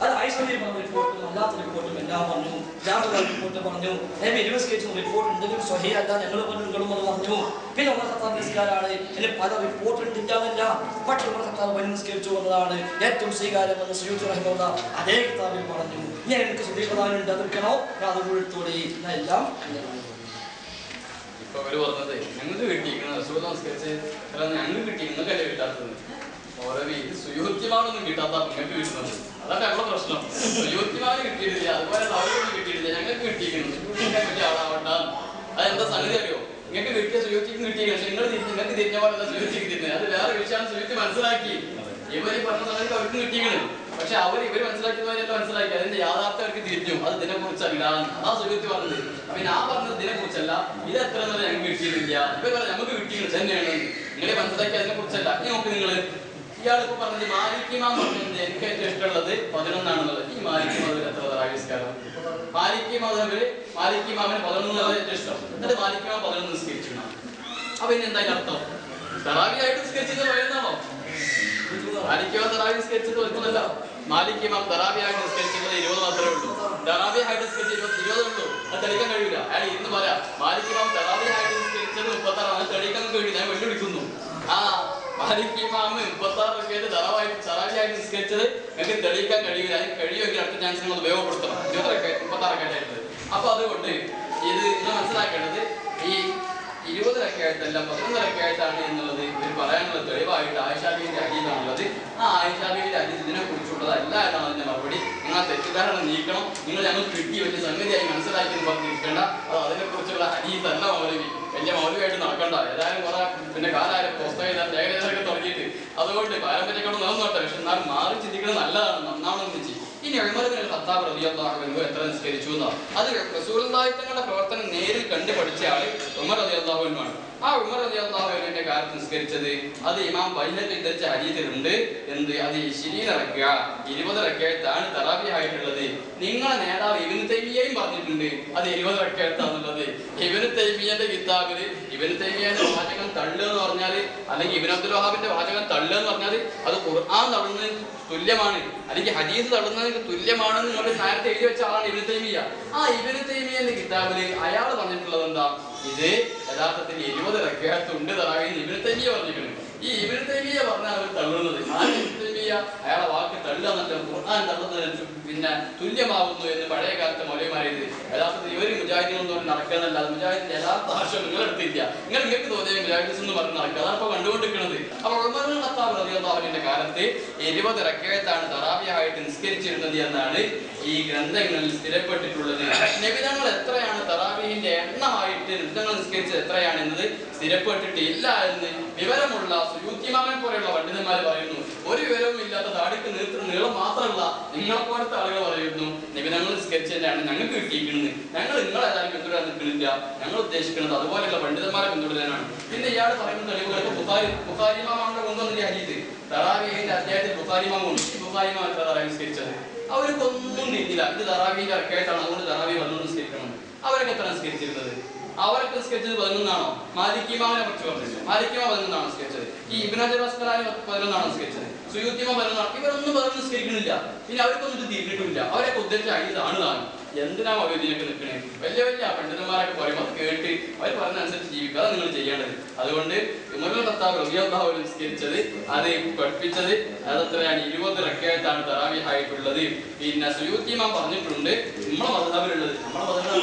അത് ആയിഷ റിപ്പോർട്ടും അല്ലാത്ത റിപ്പോർട്ടും ഞാൻ പറഞ്ഞു ജാബിർ റിപ്പോർട്ട് പറഞ്ഞു നബി 20 നിസ്കരിച്ചു റിപ്പോർട്ട് ഉണ്ടെങ്കിലും സ്വഹീഹ് അല്ല ഞങ്ങൾ പറഞ്ഞു നിങ്ങളും അത് പറഞ്ഞു പിന്നെ ഉമർ ഖത്താബ് നിസ്കാരാണ് ഇനി പല റിപ്പോർട്ട് ഉണ്ടില്ല പക്ഷെ ഉമർ ഖത്താബ് വഴി നിസ്കരിച്ചു എന്നതാണ് ഏറ്റവും സ്വീകാര്യമെന്ന് സുയൂത്തി റഹിമഹുല്ലാ അതേ കിതാബിൽ പറഞ്ഞു ഞാൻ എനിക്ക് സുദീപദാനുണ്ട് അതെടുക്കണോ അത് കൊടുത്തോടെ എല്ലാം ഇപ്പൊ അവര് പറഞ്ഞത് ഞങ്ങൾക്ക് കിട്ടിയിരിക്കുന്ന റസൂൽ നമസ്കരിച്ച് ഞങ്ങൾക്ക് കിട്ടി നിങ്ങൾക്കല്ലേ കിട്ടാത്തത് ഓരോ സുയോഗ്യമാണൊന്നും കിട്ടാത്ത നിങ്ങൾക്ക് കിട്ടുന്നത് അതൊക്കെ ഞങ്ങളുടെ പ്രശ്നം സുയോഗ്യമാണ് കിട്ടിയിട്ടില്ല അതുപോലെ അവരൊന്നും കിട്ടിയിട്ടില്ല ഞങ്ങൾക്ക് കിട്ടിയിരിക്കുന്നു നിങ്ങൾക്ക് വലിയ ആളാവണ്ട അതെന്താ സംഗതി അറിയോ നിങ്ങൾക്ക് കിട്ടിയ സുയോഗ്യക്ക് കിട്ടിയിരിക്കണം പക്ഷെ നിങ്ങൾക്ക് തിരിഞ്ഞ പോലെ സുയോഗ്യക്ക് തിരിഞ്ഞത് അത് വേറെ വിഷയമാണ് സുയോഗ്യ മനസ്സിലാക്കി ഇവർ പറഞ്ഞ സമയത്ത് അവർക്ക് കിട്ടിയിരിക്കണം പക്ഷെ ഇവർ മനസ്സിലാക്കിയവരെല്ലാം മനസ്സിലാക്കി അതിന്റെ യാഥാർത്ഥ്യം അവർക്ക് തിരിഞ്ഞു അത് ഇതിനെ കുറിച്ചല്ല ആ സുഹൃത്തി പറഞ്ഞത് അപ്പൊ ഞാൻ പറഞ്ഞത് ഇതിനെ കുറിച്ചല്ല ഇത് എത്ര നേരം ഞങ്ങൾക്ക് കിട്ടിയിട്ടില്ല ഇവർ പറഞ്ഞ നമുക്ക് കിട്ടിയത് തന്നെയാണ് നിങ്ങളെ മനസ്സിലാക്കി അതിനെ കുറിച്ചല്ല നോക്ക് നിങ്ങള് ഇയാളിപ്പോ പറഞ്ഞത് മാലിക് ഇമാം പറഞ്ഞത് എനിക്ക് ഏറ്റവും ഇഷ്ടമുള്ളത് 11 ആണെന്നുള്ളത് ഈ മാലിക് മധുര എത്ര തറാവീസ്കാരം മാലിക് ഇമാമിന് 11 ഏറ്റവും ഇഷ്ടം എന്നിട്ട് മാലിക് ഇമാം 11 നിസ്കരിച്ചു അപ്പൊ ഇനി എന്തായാലും അർത്ഥം തറാവിയായിട്ട് നിസ്കരിച്ചത് പറയുന്നതാണോ മാലിക് ഇമാം തറാവി നിസ്കരിച്ചത് വരുന്നതല്ല മാലിക് ഇമാം തറാവിയായിട്ട് നിസ്കരിച്ചത് 20 മാത്രമേ ഉള്ളൂ തറാവിയായിട്ട് നിസ്കരിച്ചത് 20 ഉള്ളൂ അത് തെളിയിക്കാൻ കഴിയില്ല അയാൾ ഇന്ന് പറയാം മാലിക് ഇമാം തറാവിയായിട്ട് നിസ്കരിച്ചത് 36 അത് തെളിയിക്കാൻ കഴിയില്ല ഞാൻ വെല്ലുവിളിക്കുന്നു മാലിക് ഇമാം 36 തറാവിയായിട്ട് നിസ്കരിച്ചത് എനിക്ക് തെളിയിക്കാൻ കഴിയില്ല അതിന് കഴിയുമെങ്കിൽ അടുത്ത ചാൻസ് നിങ്ങൾ ഉപയോഗപ്പെടുത്തണം 36 ആയിട്ട് അപ്പൊ അതുകൊണ്ട് ഇത് നിങ്ങൾ മനസ്സിലാക്കേണ്ടത് ഈ 20 രക്കായത്തല്ല 11 രക്കായത്താണ് എന്നുള്ളത് ഇവർ പറയാനുള്ള തെളിവായിട്ട് ആയിഷ ബീവിന്റെ ഹദീസാണുള്ളത് ആ ആയിഷ ബീവിന്റെ ഹദീസ് ഇതിനെ കുറിച്ചുള്ളതല്ല എന്നാണ് അതിന്റെ മറുപടി നിങ്ങൾ തെറ്റിദ്ധാരണ നീക്കണം നിങ്ങൾ ഞങ്ങൾക്ക് കിട്ടി വലിയ സംഗതിയായി മനസ്സിലാക്കി പറഞ്ഞിരിക്കേണ്ട അത് അതിനെ കുറിച്ചുള്ള ഹദീസ് അല്ല മൗലവി വലിയ മൗലവിയായിട്ട് നടക്കണ്ട ഏതായാലും കുറെ പിന്നെ കാലായാലും പുസ്തകം ലേഖനങ്ങളൊക്കെ തുടങ്ങിയിട്ട് അതുകൊണ്ട് പാരമ്പര്യക്കൊണ്ട് നടന്നോട്ടെ പക്ഷെ എന്നാലും മാറി ചിന്തിക്കുന്നത് നല്ലതാണ് നന്നാവണമെന്ന് വെച്ച് ഇനി ഉമർ ഇബ്നുൽ ഖത്താബ് റളിയല്ലാഹു അൻഹു എത്ര നിസ്കരിച്ചു എന്നാ അത് റസൂലുള്ളാഹി തങ്ങളുടെ പ്രവർത്തനം നേരിൽ കണ്ടു പഠിച്ച ആള് ഉമർ റളിയല്ലാഹു അൻഹു ആണ് ആ ഉമർ റളിയല്ലാഹു അൻഹുവിന്റെ കാലത്ത് നിസ്കരിച്ചത് അത് ഇമാം ബൈഹഖി ഉദ്ധരിച്ച ഹദീസിലുണ്ട് എന്ത് അത് 20 റക്അത്താണ് തറാവീഹ് ആയിട്ടുള്ളത് നിങ്ങളുടെ നേതാവ് ഇബ്നു തൈമിയ്യയും പറഞ്ഞിട്ടുണ്ട് അത് 20 റക്അത്താണുള്ളത് ഇബ്നു തൈമിയ്യയുടെ കിതാബില് ഇബ്നു തൈമിയ്യയുടെ വാചകം തള്ളു എന്ന് പറഞ്ഞാൽ അല്ലെങ്കിൽ ഇബ്നു അബ്ദുൽ വഹാബിന്റെ വാചകം തള്ളു എന്ന് പറഞ്ഞാൽ അത് ഖുർആൻ തള്ളുന്നതിന് തുല്യമാണ് അല്ലെങ്കിൽ ഹദീസ് തള്ളുന്നതിന് തുല്യമാണെന്ന് നിങ്ങൾ നേരത്തെ എഴുതി വെച്ച ആളാണ് ഇബ്നു തൈമിയ്യ ആ ഇബ്നു തൈമിയ്യയുടെ കിതാബില് അയാൾ പറഞ്ഞിട്ടുള്ളത് എന്താ ഇത് യഥാർത്ഥത്തിൽ 20 റക്അത്ത് ഉണ്ട് തറാവീഹ് ഇബ്നു തൈമിയ്യ പറഞ്ഞിട്ടുണ്ട് ഈ ഇബ്നു തൈമിയ്യ പറഞ്ഞാൽ അവർ തള്ളുന്നത് അയാളെ വാക്ക് തള്ളുക ഖുർആൻ തള്ളുന്നതിന് പിന്നെ തുല്യമാവുന്നു എന്ന് പഴയ കാലത്തെ മൗലവിമാരേത് യഥാർത്ഥത്തിൽ ഇവർ മുജാഹിദീനൊന്നും നടക്കുന്നതല്ല മുജാഹിദിന്റെ യഥാർത്ഥ ആശയം നിങ്ങളെടുത്തില്ല നിങ്ങൾക്ക് തോന്നിയ മുജാഹിദീസ് എന്ന് പറഞ്ഞ് നടക്കുക അതാണ് ഇപ്പൊ കണ്ടുകൊണ്ടിരിക്കുന്നത് അപ്പൊ ഉമർ ഇബ്നുൽ ഖത്താബ് റളിയല്ലാഹു അൻഹുവിന്റെ കാലത്ത് 20 റക്അത്താണ് തറാവീഹായിട്ട് നിസ്കരിച്ചിരുന്നത് എന്നാണ് ഈ ഗ്രന്ഥങ്ങളിൽ സ്ഥിരപ്പെട്ടിട്ടുള്ളത് നബി തങ്ങൾ എത്രയാണ് തറാവീഹിന്റെ എണ്ണമായിട്ട് നബി തങ്ങൾ നിസ്കരിച്ചത് എത്രയാണെന്നത് സ്ഥിരപ്പെട്ടിട്ടില്ല എന്ന് വിവരമുള്ള സുയൂത്തി ഇമാമിനെ പോലെയുള്ള പണ്ഡിതന്മാർ പറയുന്നു ഒരു വിവരവും ഇല്ലാത്ത താടിക്ക് നീളം മാത്രമല്ല നിങ്ങളെ പോലത്തെ ആളുകൾ പറയുന്നു നബി തങ്ങൾ നിസ്കരിച്ചതിനാണ് ഞങ്ങൾക്ക് കിട്ടിയിരിക്കുന്നത് ഞങ്ങൾ നിങ്ങളേതായാലും പിന്തുടരാൻ നിൽക്കുന്നില്ല ഞങ്ങൾ ഉദ്ദേശിക്കുന്നത് അതുപോലെയുള്ള പണ്ഡിതന്മാരെ പിന്തുടരാനാണ് പിന്നെ ഇയാൾ പറയുന്ന തെളിവുകൾക്ക് ബുഖാരി ഇമാമിന്റെ കൊണ്ടുവന്നില്ല ഹദീസ് തറാവീഹിന്റെ അധ്യായത്തിൽ ബുഖാരി ഇമാം ഉണ്ട് ബുഖാരി ഇമാം എത്ര തറാവീഹ് നിസ്കരിച്ചത് അവർക്കൊന്നും നീട്ടില്ല ഇത് തറാവീഹിന്റെ റക്അത്താണ് അതുകൊണ്ട് തറാവീഹ് 11 നിസ്കരിക്കണം അവരൊക്കെ എത്ര നിസ്കരിച്ചിരുന്നത് അവരൊക്കെ നിസ്കരിച്ചത് 11 ആണോ മാലിക് ഇമാമിനെ കുറിച്ച് പറഞ്ഞില്ല മാലിക് ഇമാം 11 ആണോ നിസ്കരിച്ചത് ഈ ഇബ്നു ഹജർ അസ്ഖലാനി 11 ആണോ നിസ്കരിച്ചത് സുയൂത്തി ഇമാം 11 ആണ് ഇവരൊന്നും 11 നിസ്കരിക്കുന്നില്ല പിന്നെ അവർക്കൊന്നും ഇത് തിരിഞ്ഞിട്ടില്ല അവരൊക്കെ ഉദ്ദേശിച്ച ഹദീസ് ആണ് താനും എന്തിനാ ഇതിനൊക്കെ നിൽക്കണേ വലിയ വലിയ പണ്ഡിതന്മാരൊക്കെ പറയുമ്പോൾ അത് കേട്ട് അവർ പറഞ്ഞനുസരിച്ച് ജീവിക്കുക അതാണ് നിങ്ങൾ ചെയ്യേണ്ടത് അതുകൊണ്ട് ഉമർ ഇബ്നുൽ ഖത്താബ് റളിയല്ലാഹു അൻഹു നിസ്കരിച്ചത് അത് പഠിപ്പിച്ചത് അതെത്രയാണ് 20 റക്അത്താണ് തറാവീഹ് ആയിട്ടുള്ളത് പിന്നെ സുയൂത്തി ഇമാം പറഞ്ഞിട്ടുണ്ട് നമ്മളെ മദ്ഹബിലുള്ളത്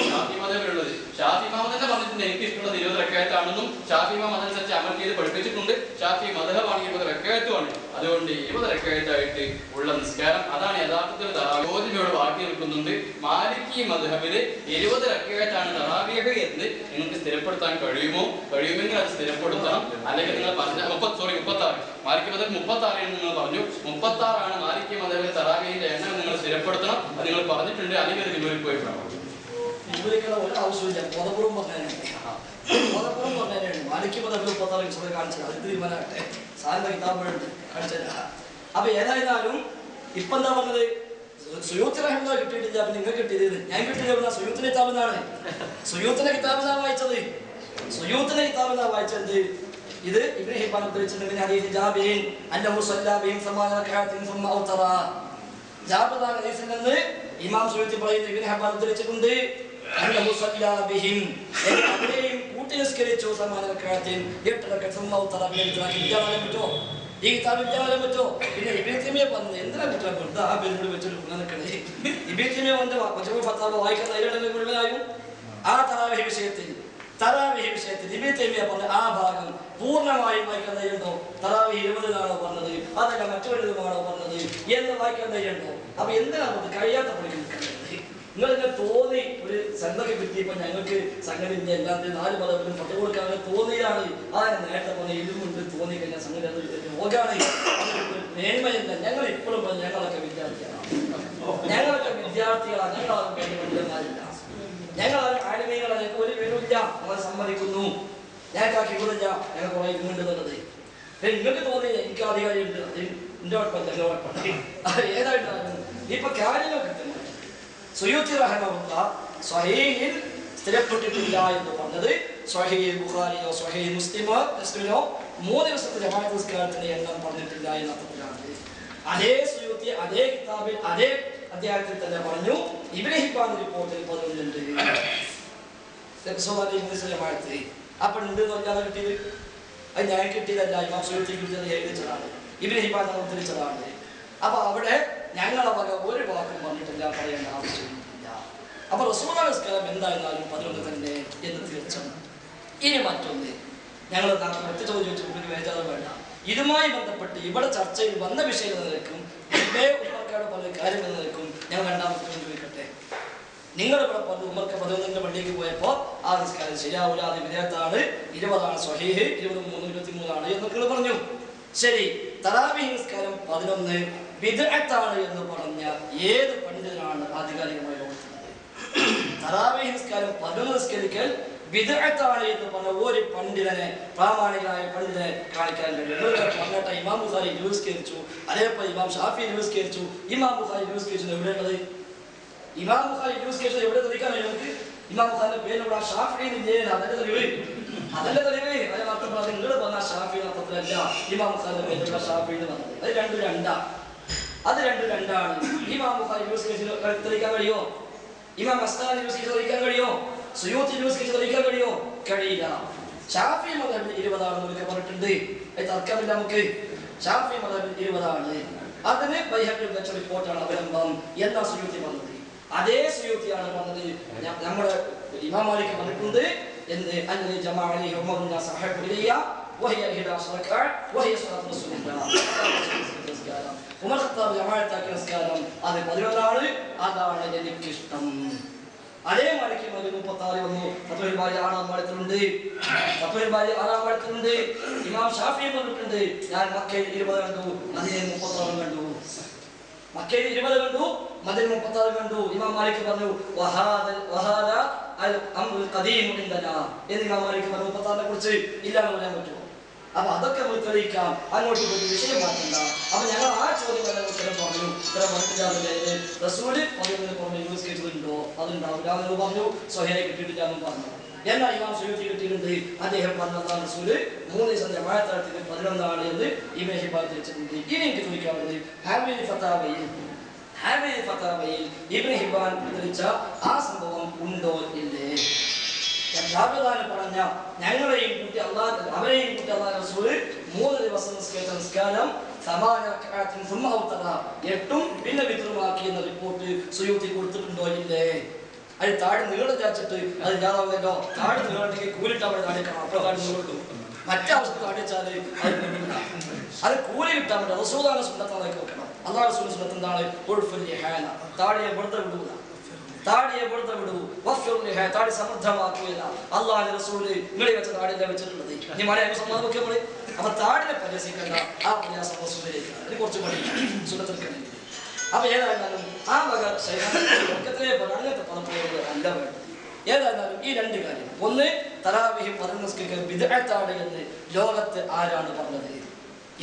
ഷാഫി മദ്ഹബിലുള്ളത് ഷാഫി ഇമാം തന്നെ പറഞ്ഞിട്ടുണ്ട് എനിക്ക് ഇഷ്ടമുള്ളത് 20 റക്അത്താണെന്നും ഷാഫി ഇമാം അതനുസരിച്ച് അമൽ ചെയ്ത് പഠിപ്പിച്ചിട്ടുണ്ട് ഷാഫി മദ്ഹബാണ് 20 റക്അത്തുമാണ് അതുകൊണ്ട് 20 റക്അത്തായിട്ട് ഉള്ള നിസ്കാരം അതാണ് യഥാർത്ഥത്തിൽ തറാവീഹ് ബാക്കി നിൽക്കുന്നുണ്ട് മാലിക്കി മദ്ഹബില് 20 റക്അത്താണ് തറാവീഹ് എന്ന് നിങ്ങൾക്ക് സ്ഥിരപ്പെടുത്താൻ കഴിയുമെങ്കിൽ അത് സ്ഥിരപ്പെടുത്തണം അല്ലെങ്കിൽ നിങ്ങൾ പറഞ്ഞ 36 മാലിക്കി മദ്ഹബ് 36 എന്ന് നിങ്ങൾ പറഞ്ഞു 36 ആണ് മാലിക്കി മദ്ഹബിലെ തറാവീഹിന്റെ എണ്ണം നിങ്ങൾ സ്ഥിരപ്പെടുത്തണം അത് നിങ്ങൾ പറഞ്ഞിട്ടുണ്ട് അല്ലെങ്കിൽ അത് പിന്നോട്ട് പോയി ഒരു ആവശ്യമില്ല ബോധപൂർവം പറഞ്ഞാണ് മാലിക് മദ്ഹബിൽ 36 കാണിച്ചത് അത് തീരുമാനമാകട്ടെ സാറിന്റെ കിതാബ് കാണിച്ചല്ല അപ്പൊ ഏതായാലും ഇപ്പൊ എന്താ പറഞ്ഞത് സുയൂത്തി റഹിമഹുല്ലാ കിട്ടിയിട്ടില്ല അപ്പൊ നിങ്ങൾ കിട്ടിയത് ഞാൻ കിട്ടിയത് സുയൂത്തിന്റെ കിതാബിനാണ് സുയൂത്തിന്റെ കിതാബിനാണ് വായിച്ചത് സുയൂത്തിന്റെ കിതാബിനാണ് വായിച്ചത് ഇത് ഇബ്നു ഹിബ്ബാൻ ഉദ്ധരിച്ചിട്ടുണ്ട് ഹദീസ് ജാബിർ അന്നഹു സല്ലല്ലാ ബിഹിം 8 റക്അത്തിൻ സുമ്മ ഔതറ ജാബിർ ഹദീസിൽ നിന്ന് ഇമാം സുയൂത്തി പറയുന്നു ഇബ്നു ഹിബ്ബാൻ ഉദ്ധരിച്ചിട്ടുണ്ട് അന്നഹു സല്ലല്ലാ ബിഹിം അവരെയും കൂട്ടി നിസ്കരിച്ചു സമാനക്കാരത്തിൽ 8 റക്അത്ത് പറ്റോ ഈ കിതാബ് വിദ്യാലയം പറ്റോ പിന്നെ ഇബ്നു തൈമിയ പറഞ്ഞു എന്തിനാ കുറ്റം വെറുതെ ആ പേരിനോട് വെച്ചിട്ട് നിൽക്കണേ ഇബ്നു തൈമിയ വന്ന് മജ്മു ഫത്താവ വായിക്കുന്ന അതിലുള്ള മുഴുവനായും ആ തറാവീഹ് വിഷയത്തിൽ ഇബ്നു തൈമിയ പറഞ്ഞ ആ ഭാഗം പൂർണ്ണമായും വായിക്കുന്നതുണ്ടോ തറാവീഹ് 20 ആണോ പറഞ്ഞത് അതല്ല മറ്റൊരുമാണോ പറഞ്ഞത് എന്ന് വായിക്കുന്നതുണ്ടോ അപ്പൊ എന്തിനാണ് കഴിയാത്ത പഠിക്കുന്നത് നിങ്ങൾക്ക് തോന്നി ഒരു സംഗതി കിട്ടിയപ്പോൾ ഞങ്ങൾക്ക് സംഗതി എല്ലാത്തിനും 4 പദവിലും പത്ത് കൊടുക്കാൻ തോന്നിയാണ് അതിന് നേരത്തെ പറഞ്ഞ ഇരുമുണ്ട് തോന്നി കഴിഞ്ഞാൽ സംഗതി അത് രോഗാണ് മേന്മയല്ല ഞങ്ങൾ ഇപ്പോഴും ഞങ്ങളൊക്കെ വിദ്യാർത്ഥികളാണ് ഞങ്ങളൊക്കെ പണ്ഡിതന്മാരില്ല ഞങ്ങൾ ആലിമീകളെ ഞങ്ങൾക്ക് ഒരു വിവരമില്ല നമ്മളെ സമ്മതിക്കുന്നു ഞങ്ങൾക്കാക്കി വിടില്ല ഞങ്ങൾ കുറെ ഇരുമുണ്ട് എന്നുള്ളത് നിങ്ങൾക്ക് തോന്നി എനിക്ക് അധികാരിയുണ്ട് അത് എന്റെ കുഴപ്പമില്ല ഏതായിട്ടാണ് ഇപ്പൊ കാര്യങ്ങൾ കിട്ടുന്നത് സുയൂത്തി റഹ്മത്തുള്ളാഹ് സ്വഹീഹിൽ സ്ഥിരപ്പെട്ടിട്ടില്ല എന്ന് പറഞ്ഞത് സ്വഹീഹ് ബുഖാരിയോ സ്വഹീഹ് മുസ്ലിമോ 3 ദിവസത്തെ ജമാഅത്ത് നിസ്കാരത്തിന്റെ എണ്ണം പറഞ്ഞിട്ടില്ല എന്ന അർത്ഥത്തിലാണ്. അതേ സുയൂത്തി അതേ കിതാബിൽ അതേ അധ്യായത്തിൽ തന്നെ പറഞ്ഞു ഇബ്നു ഹിബ്ബാൻ റിപ്പോർട്ടിൽ 11 ഉണ്ട് ജമാഅത്ത് അപ്പോൾ ഉണ്ട് നോക്കാതെ കിട്ടിയത് അത് ഞാൻ കിട്ടിയതല്ല ഇമാം സുയൂത്തി കിട്ടിയത് എഴുതിച്ചതാണ് ഇബ്നു ഹിബ്ബാൻ ഉദ്ധരിച്ചതാണ്. അപ്പൊ അവിടെ ഞങ്ങളെ വക ഒരു വാക്കും പറഞ്ഞിട്ടില്ല പറയേണ്ട ആവശ്യമില്ല. അപ്പൊ റസൂലുള്ളാഹി നിസ്കാരം എന്തായിരുന്നാലും 11 തന്നെ എന്ന് തീർച്ചയാണ്. ഇനി മറ്റൊന്ന് ഞങ്ങൾ ഒറ്റ ചോദിച്ചു വേചാറ് വേണ്ട ഇതുമായി ബന്ധപ്പെട്ട് ഇവിടെ ചർച്ചയിൽ വന്ന വിഷയം നിലക്കും എന്റെ ഉമ്മർക്കാട് പല കാര്യങ്ങൾ നിലക്കും ഞാൻ രണ്ടാമത്തെ ചോദിക്കട്ടെ. നിങ്ങൾ ഇവിടെ പറഞ്ഞു ഉമ്മർക്ക് 11 പള്ളിക്ക് പോയപ്പോ ആ നിസ്കാരം ശരിയാവില്ല അത് വിദേഹത്താണ് 20 സ്വഹീഹ് 23 എന്നൊക്കെ പറഞ്ഞു. ശരി തറാവീഹ് നിസ്കാരം 11 ബിദ്അത്താണ് എന്ന് പറഞ്ഞ ഏത് പണ്ഡിതനാണ് ആധികാരികമായി ഓർക്കുന്നത്? തറാവീഹ് നിസ്കാരം 11 നിസ്കരിക്കൽ ബിദ്അത്താണ് എന്ന് പറഞ്ഞ ഒരു പണ്ഡിതനെ പ്രാമാണികനായ പണ്ഡിതനെ കാണിക്കാൻ കഴിയും. ഇമാം ബുഖാരി നിസ്കരിച്ചു, അതേപോലെ ഇമാം ഷാഫി നിസ്കരിച്ചു, ഇമാം ബുഖാരി നിസ്കരിച്ചു എവിടെയുള്ളത്? ഇമാം ബുഖാരി നിസ്കരിച്ചത് എവിടെ തെളിയിക്കാൻ കഴിയും? ഇമാം ബുഖാരിന്റെ പേരിലൂടെ ഷാഫി അതല്ലേ തെളിവ് അതിന് മാത്രം പറഞ്ഞ നിങ്ങൾ പറഞ്ഞ ഷാഫി അർത്ഥത്തിലല്ല ഇമാം ബുഖാരിന്റെ പേരിലൂടെ ഷാഫി എന്ന് പറഞ്ഞത്. അത് രണ്ടാണ്. ഇമാം ബുഖാരി തെളിയിക്കാൻ കഴിയോ? ഇമാം അസ്നാനി തെളിയിക്കാൻ കഴിയോ? സുയൂത്തി തെളിയിക്കാൻ കഴിയോ? കഴിയില്ല. ഷാഫി മദ്ഹബിൽ 20 ആണെന്ന് പറഞ്ഞിട്ടുണ്ട്. തർക്കമില്ല നമുക്ക്. ഷാഫി മദ്ഹബിൽ 20 ആണ്. അതിന് ബൈഹഖിയിൽ വെച്ച റിപ്പോർട്ടാണ് അവലംബം എന്നാ സുയൂത്തി പറഞ്ഞത്. അതേ സുയൂത്തിയാണ് പറഞ്ഞത് നമ്മുടെ ഇമാം മാലിക് പറഞ്ഞിട്ടുണ്ട് എന്ന് അന്നനി ജമാഅലി ഉമറുന സഹബുലിയ വഹിയ 11 റക്അത്ത് വഹിയ സ്വലാത്തു സുന്നah. ഉമർ ഖത്താബ് ജമാഅത്താക്കിയ നിസ്കാരം അത് 11 ആണ്. അതാണ് എനിക്കിഷ്ടം. അതേ മാലിക് 36 വന്നു. ഫത്വൽ ബാരി 6-ാം പാഠത്തിലുണ്ട്. ഇമാം ഷാഫി പറഞ്ഞിട്ടുണ്ട് ഞാൻ മക്കയിൽ 20 കണ്ടു, മദീനയിൽ 36 കണ്ടു. മക്കയിൽ 20 കണ്ടു, മദീനയിൽ 36 കണ്ടു. ഇമാം മാലിക് പറഞ്ഞു വഹാദ അൽ അംറുൽ ഖദീം ഇൻദനാ എന്ന് ഇമാം മാലിക് പറഞ്ഞു. 36നെ കുറിച്ച് ഇല്ലാന്ന് പറയാൻ പറ്റുമോ? അപ്പൊ അതൊക്കെ നമുക്ക് തെളിയിക്കാം. അങ്ങോട്ട് പോയി വിഷയം മാറ്റണ്ട. അപ്പൊ ഞങ്ങൾ ആ ചോദ്യങ്ങൾ ഉത്തരം പറഞ്ഞു. ഉത്തരം മനസ്സിലാവില്ലേ? റസൂല് 11 പുറമെ യൂസ് ചെയ്തിട്ടുണ്ടോ? അതുണ്ടാവില്ല എന്ന് പറഞ്ഞു. സ്വഹീഹ് കിട്ടിയിട്ടില്ല എന്ന് പറഞ്ഞു. എന്നാൽ ഇമാം സുയൂത്തി കിട്ടിയിട്ടുണ്ട്. അദ്ദേഹം പറഞ്ഞതാണ് റസൂല് 3 ദിവസം ജമാഅത്താക്കിയത് 11 ആണ് എന്ന് ഇബ്നു ഹിബ്ബാൻ തിരിച്ചിട്ടുണ്ട്. ഇനി എനിക്ക് ചോദിക്കാനുള്ളത് ഹാമിദ് ഫത്താവയിൽ ഇബ്നു ഹിബ്ബാൻ ഉദ്ധരിച്ച ആ സംഭവം ഉണ്ടോ ഇല്ലേ? പറഞ്ഞ ഞങ്ങളെയും കൂട്ടി അവരെയും കൂട്ടി അല്ലാഹു റസൂല് 3 ദിവസം നിസ്കാരം 8 പിന്നെ വിത്രുമാക്കി എന്ന റിപ്പോർട്ട് സുയൂത്തി കൊടുത്തിട്ടുണ്ടോ ഇല്ലേ? അത് താടി നീളം ചാച്ചിട്ട് അത് ഞാനാവുന്നല്ലോ. താടി നീളണ്ടെങ്കിൽ കൂലിട്ട് അവിടെ താടിക്കണം. അപ്പോൾ താടി നീളുള്ളൂ. മറ്റാവശ്യത്തിൽ താടിച്ചാല് അത് കൂലി കിട്ടാൻ പറ്റും. റസൂലാണ് സുന്നത്താണേക്ക് വെക്കണം. അല്ലാഹു റസൂൽ സുന്നത്ത് എന്താണ്? താടിയെ വെറുതെ വിടൂല. താടി സമൃദ്ധമാക്കുകയില്ല. അല്ലാഹുവിന്റെ റസൂല് നിങ്ങളെ വെച്ച താടിയല്ല വെച്ചിട്ടുള്ളത്. ഇനി മഴയായി സമ്മതം വെക്കാൻ പറയും. അപ്പൊ താടിനെ പരിഹസിക്കേണ്ട. ആ പ്രയാസം റസൂലിലേക്കാണ്. അതിന് കുറച്ച് പണി സുന്നത്തെടുക്കണമെങ്കിൽ. അപ്പൊ ഏതായിരുന്നാലും ആ വക അങ്ങനത്തെ പദപ്രയോഗങ്ങൾ അല്ല വേണ്ടത്. ഏതായിരുന്നാലും ഈ 2 കാര്യം. ഒന്ന്, തറാവീഹ് 11 നിസ്കരിക്കൽ ബിദ്അത്താണ് എന്ന് ലോകത്ത് ആരാണ് പറഞ്ഞത്?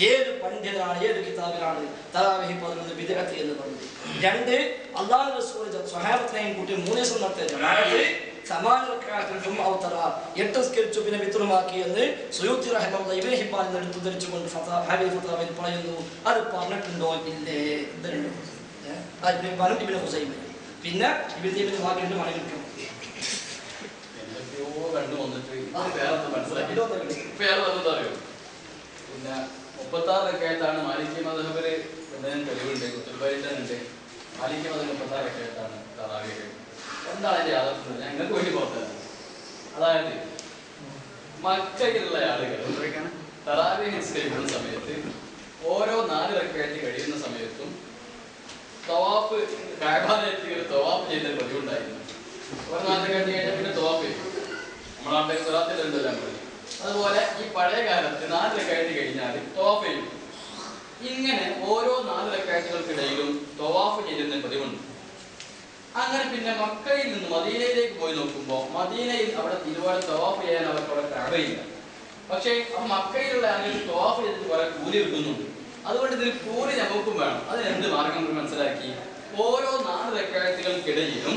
ഏത് പണ്ഡിതനാണ്, ഏത് കിതാബിലാണ് തറാവീഹ് 11 ബിദ്അത്ത് എന്ന് പറഞ്ഞത്? 2, അല്ലാഹു റസൂൽ സ്വഹാബത്തിനെയും കൂട്ടി 3 ദിവസം നടത്തിയ ജമാഅത്ത് 8 നിസ്കരിച്ചു പിന്നെ വിത്റുമാക്കി എന്ന് സുയൂത്തി റഹ്മത്തുള്ളാഹി ഇബ്നു ഹിബ്ബാൻ എടുത്തുദ്ധരിച്ചുകൊണ്ട് ഹാബിൽ ഫത്താവയിൽ പറയുന്നു. അത് പറഞ്ഞിട്ടുണ്ടോ ഇല്ലേ? ഇബ്നു ഹിബ്ബാനും ഇബ്നു ഖുസൈമയും പിന്നെ ഇവരുടെ വാക്കിന്റെ മണി കിട്ടും. എന്തൊക്കെയോ കണ്ടു വന്നിട്ട് വേറെ മനസ്സിലാക്കി വേറെ വന്നത് അറിയോ? പിന്നെ 36 റക്അത്താണ് മാലിക്കി മദ്ഹബില് എന്തെങ്കിലും തെളിവുണ്ട്, കുത്തുബൈലുണ്ട്. മാലിക്കി മദ്ഹബ് 36 റക്അത്താണ് തറാവീഹ്. എന്താണ് അതിന്റെ യാഥാർത്ഥ്യം? ഞാൻ നിങ്ങൾക്ക് വേണ്ടി പുറത്തല്ല. അതായത് മക്കയിലുള്ള ആളുകൾ തറാവീഹ് നിസ്കരിക്കുന്ന സമയത്ത് ഓരോ 4 റക്അത്ത് കഴിയുന്ന സമയത്തും തവാഫ് കഅബയിലേക്ക് തവാഫ് ചെയ്ത പതിവുണ്ടായിരുന്നു. ഒരു 4 റക്അത്ത് കഴിഞ്ഞാൽ പിന്നെ തവാഫ് ചെയ്യും. നമ്മളാട്ടെ സ്വലാത്തിലുണ്ടല്ലോ നമ്മൾ. അതുപോലെ ഈ പഴയ കാലത്ത് 4 റക്അത്ത് കഴിഞ്ഞാൽ തവാഫ് ചെയ്യും. ഇങ്ങനെ ഓരോ 4 റക്അത്തുകൾക്കിടയിലും തവാഫ് ചെയ്യുന്ന പതിവുണ്ട്. അങ്ങനെ പിന്നെ മക്കയിൽ നിന്ന് മദീനയിലേക്ക് പോയി നോക്കുമ്പോൾ മദീനയിൽ അവിടെ ഇതുപോലെ തവാഫ് ചെയ്യാൻ അവർക്ക് അവിടെ കഅബയില്ല. പക്ഷേ മക്കയിലുള്ള ആളുകൾ തവാഫ് ചെയ്തിട്ട് കുറെ കൂലി കിട്ടുന്നുണ്ട്. അതുകൊണ്ട് ഇതിന് കൂലി നമുക്കും വേണം. അതിന് എന്ത് മാർഗം മനസ്സിലാക്കി? ഓരോ 4 റക്അത്തുകൾക്കിടയിലും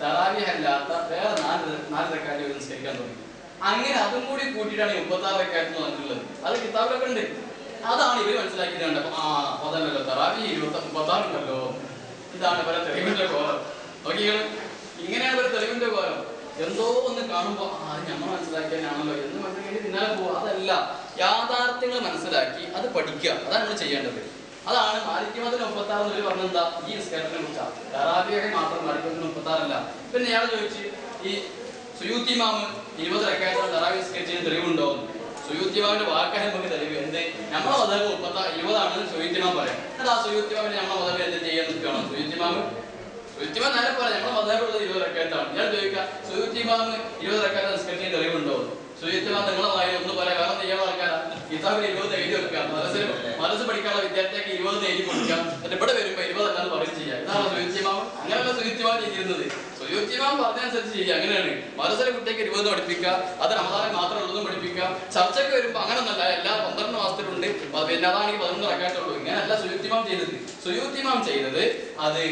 തറാവീഹ് അല്ലാത്ത വേറെ 4 റക്അത്ത് നിസ്കരിക്കാൻ തുടങ്ങി. അങ്ങനെ അതും കൂടി കൂട്ടിയിട്ടാണ് 36 റക്അത്ത് വന്നിട്ടുള്ളത്. അത് കിതാബിലൊക്കെ ഉണ്ട്. അതാണ് ഇവർ മനസ്സിലാക്കിയത്. കണ്ടപ്പോൾ അതല്ലല്ലോ തറാവീഹ് 36 ഉണ്ടല്ലോ. ഇതാണ് ഇവരെ തെളിവിന്റെ കോലം. നോക്കിയാണ്, ഇങ്ങനെയാണ് ഇവരെ തെളിവിന്റെ കോലം. എന്തോ ഒന്ന് കാണുമ്പോൾ അത് ഞമ്മൾ മനസ്സിലാക്കിയാണല്ലോ എന്ന് മനസ്സിലാക്കി പിന്നാലെ പോവുക. അതല്ല, യാഥാർത്ഥ്യങ്ങൾ മനസ്സിലാക്കി അത് പഠിക്കുക. അതാണ് നമ്മൾ ചെയ്യേണ്ടത്. അതാണ് മാലിക്കി മദ്ഹബിന് 36 എന്ന് പറഞ്ഞെന്താ? ഈ നിസ്കാരത്തിനെ കുറിച്ചാണ്. തറാവീഹ് മാത്രം മാലിക്കി മദ്ഹബിന് 36 അല്ല. പിന്നെ ഇയാൾ ചോദിച്ചു, ഈ സുയൂത്തി ഇമാം 20 റക്അത്ത് തറാവീഹ് നിസ്കരിച്ചതിന് തെളിവുണ്ടോ? സുയൂത്തി ഇമാമിന്റെ വാക്കാണ് നമുക്ക് തെളിവ്. എന്ത്? നമ്മളെ മദ്ഹബ് 20 ആണെന്ന് സുയൂത്തി ഇമാം പറയാം. എന്നിട്ട് ആ സുയൂത്തി ഇമാമിനെ നമ്മളെ മദ്ഹബിൽ എന്ത് ചെയ്യാൻ നിൽക്കണം? സുയൂത്തി ഇമാം നേരെ പറയാം നമ്മളെ മദ്ഹബിലുള്ളത് 20 റക്അത്താണ്. ഞാൻ ചോദിക്കാം, സുയൂത്തി ഇമാം 20 റക്അത്ത് നിസ്കരിച്ചതിന് തെളിവുണ്ടോ? സുയൂത്തി ഇമാം നിങ്ങളെ വായിൽ ഒന്ന് പറയാം. വേറെ ചെയ്യാൻ ആൾക്കാരാ കിതാബിൽ 20 എഴുതി വെക്കുക. മനസ്സ് പഠിക്കാനുള്ള വിദ്യാർത്ഥിക്ക് 20 എഴുതി കൊടുക്കുക. എന്നിട്ട് ഇവിടെ വരുമ്പോ 20 അല്ലാന്ന് പറയും ചെയ്യാം. ഇതാണ് സുയൂത്തി ഇമാം. അങ്ങനെയല്ല സുയൂത്തി ഇമാം ചെയ്തിരുന്നത്. സുയൂത്തി ഇമാം പറഞ്ഞനുസരിച്ച് ചെയ്യുക. അങ്ങനെയാണ് മദ്രസയിലെ കുട്ടിക്ക് 20 പഠിപ്പിക്കുക. അത് റമദാനിൽ മാത്രം ഉള്ളതും പഠിപ്പിക്കുക. ചർച്ചയ്ക്ക് വരുമ്പോൾ അങ്ങനൊന്നല്ല. എല്ലാ 12 മാസത്തിലുണ്ട്. പിന്നെ അതാണെങ്കിൽ 11 റക്അത്തുള്ളൂ. ഇങ്ങനെയല്ല സുയൂത്തി ഇമാം ചെയ്തത്. സുയൂത്തി ഇമാം ചെയ്തത് അത്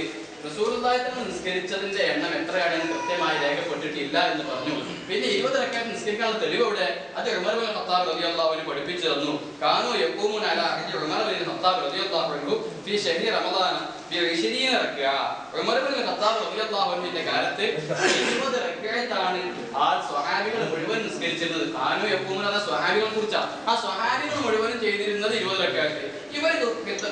റസൂലുള്ളാഹി തങ്ങൾ നിസ്കരിച്ചതിന്റെ എണ്ണം എത്രയാണെന്ന് കൃത്യമായി രേഖപ്പെട്ടിട്ടില്ല എന്ന് പറഞ്ഞു. പിന്നെ 20 റക്അത്ത് നിസ്കരിക്കാനുള്ള തെളിവ് എവിടെ? അത് ഉമർ ഇബ്നുൽ ഖത്താബ് റളിയല്ലാഹു അൻഹു പഠിപ്പിച്ചു തന്നു. കാനൂ യഖൂമുന അലാ അഹദി ഉമർ ഇബ്നുൽ ഖത്താബ് റളിയല്ലാഹു അൻഹു ഫീ ശഹ്രി റമദാൻ ബി 20 റക്അ. ഉമർ ഇബ്നുൽ ഖത്താബ് റളിയല്ലാഹു അൻഹുവിന്റെ കാലത്ത് 20 റക്അത്താണ് ആ സ്വഹാബികൾ മുഴുവൻ നിസ്കരിച്ചിരുന്നത്. കാനൂ യഖൂമുന എന്ന സ്വഹാബികളെ കുറിച്ചാണ്. ആ സ്വഹാബികൾ മുഴുവനും ചെയ്തിരുന്നത് 20 റക്അത്ത്. ഇവർ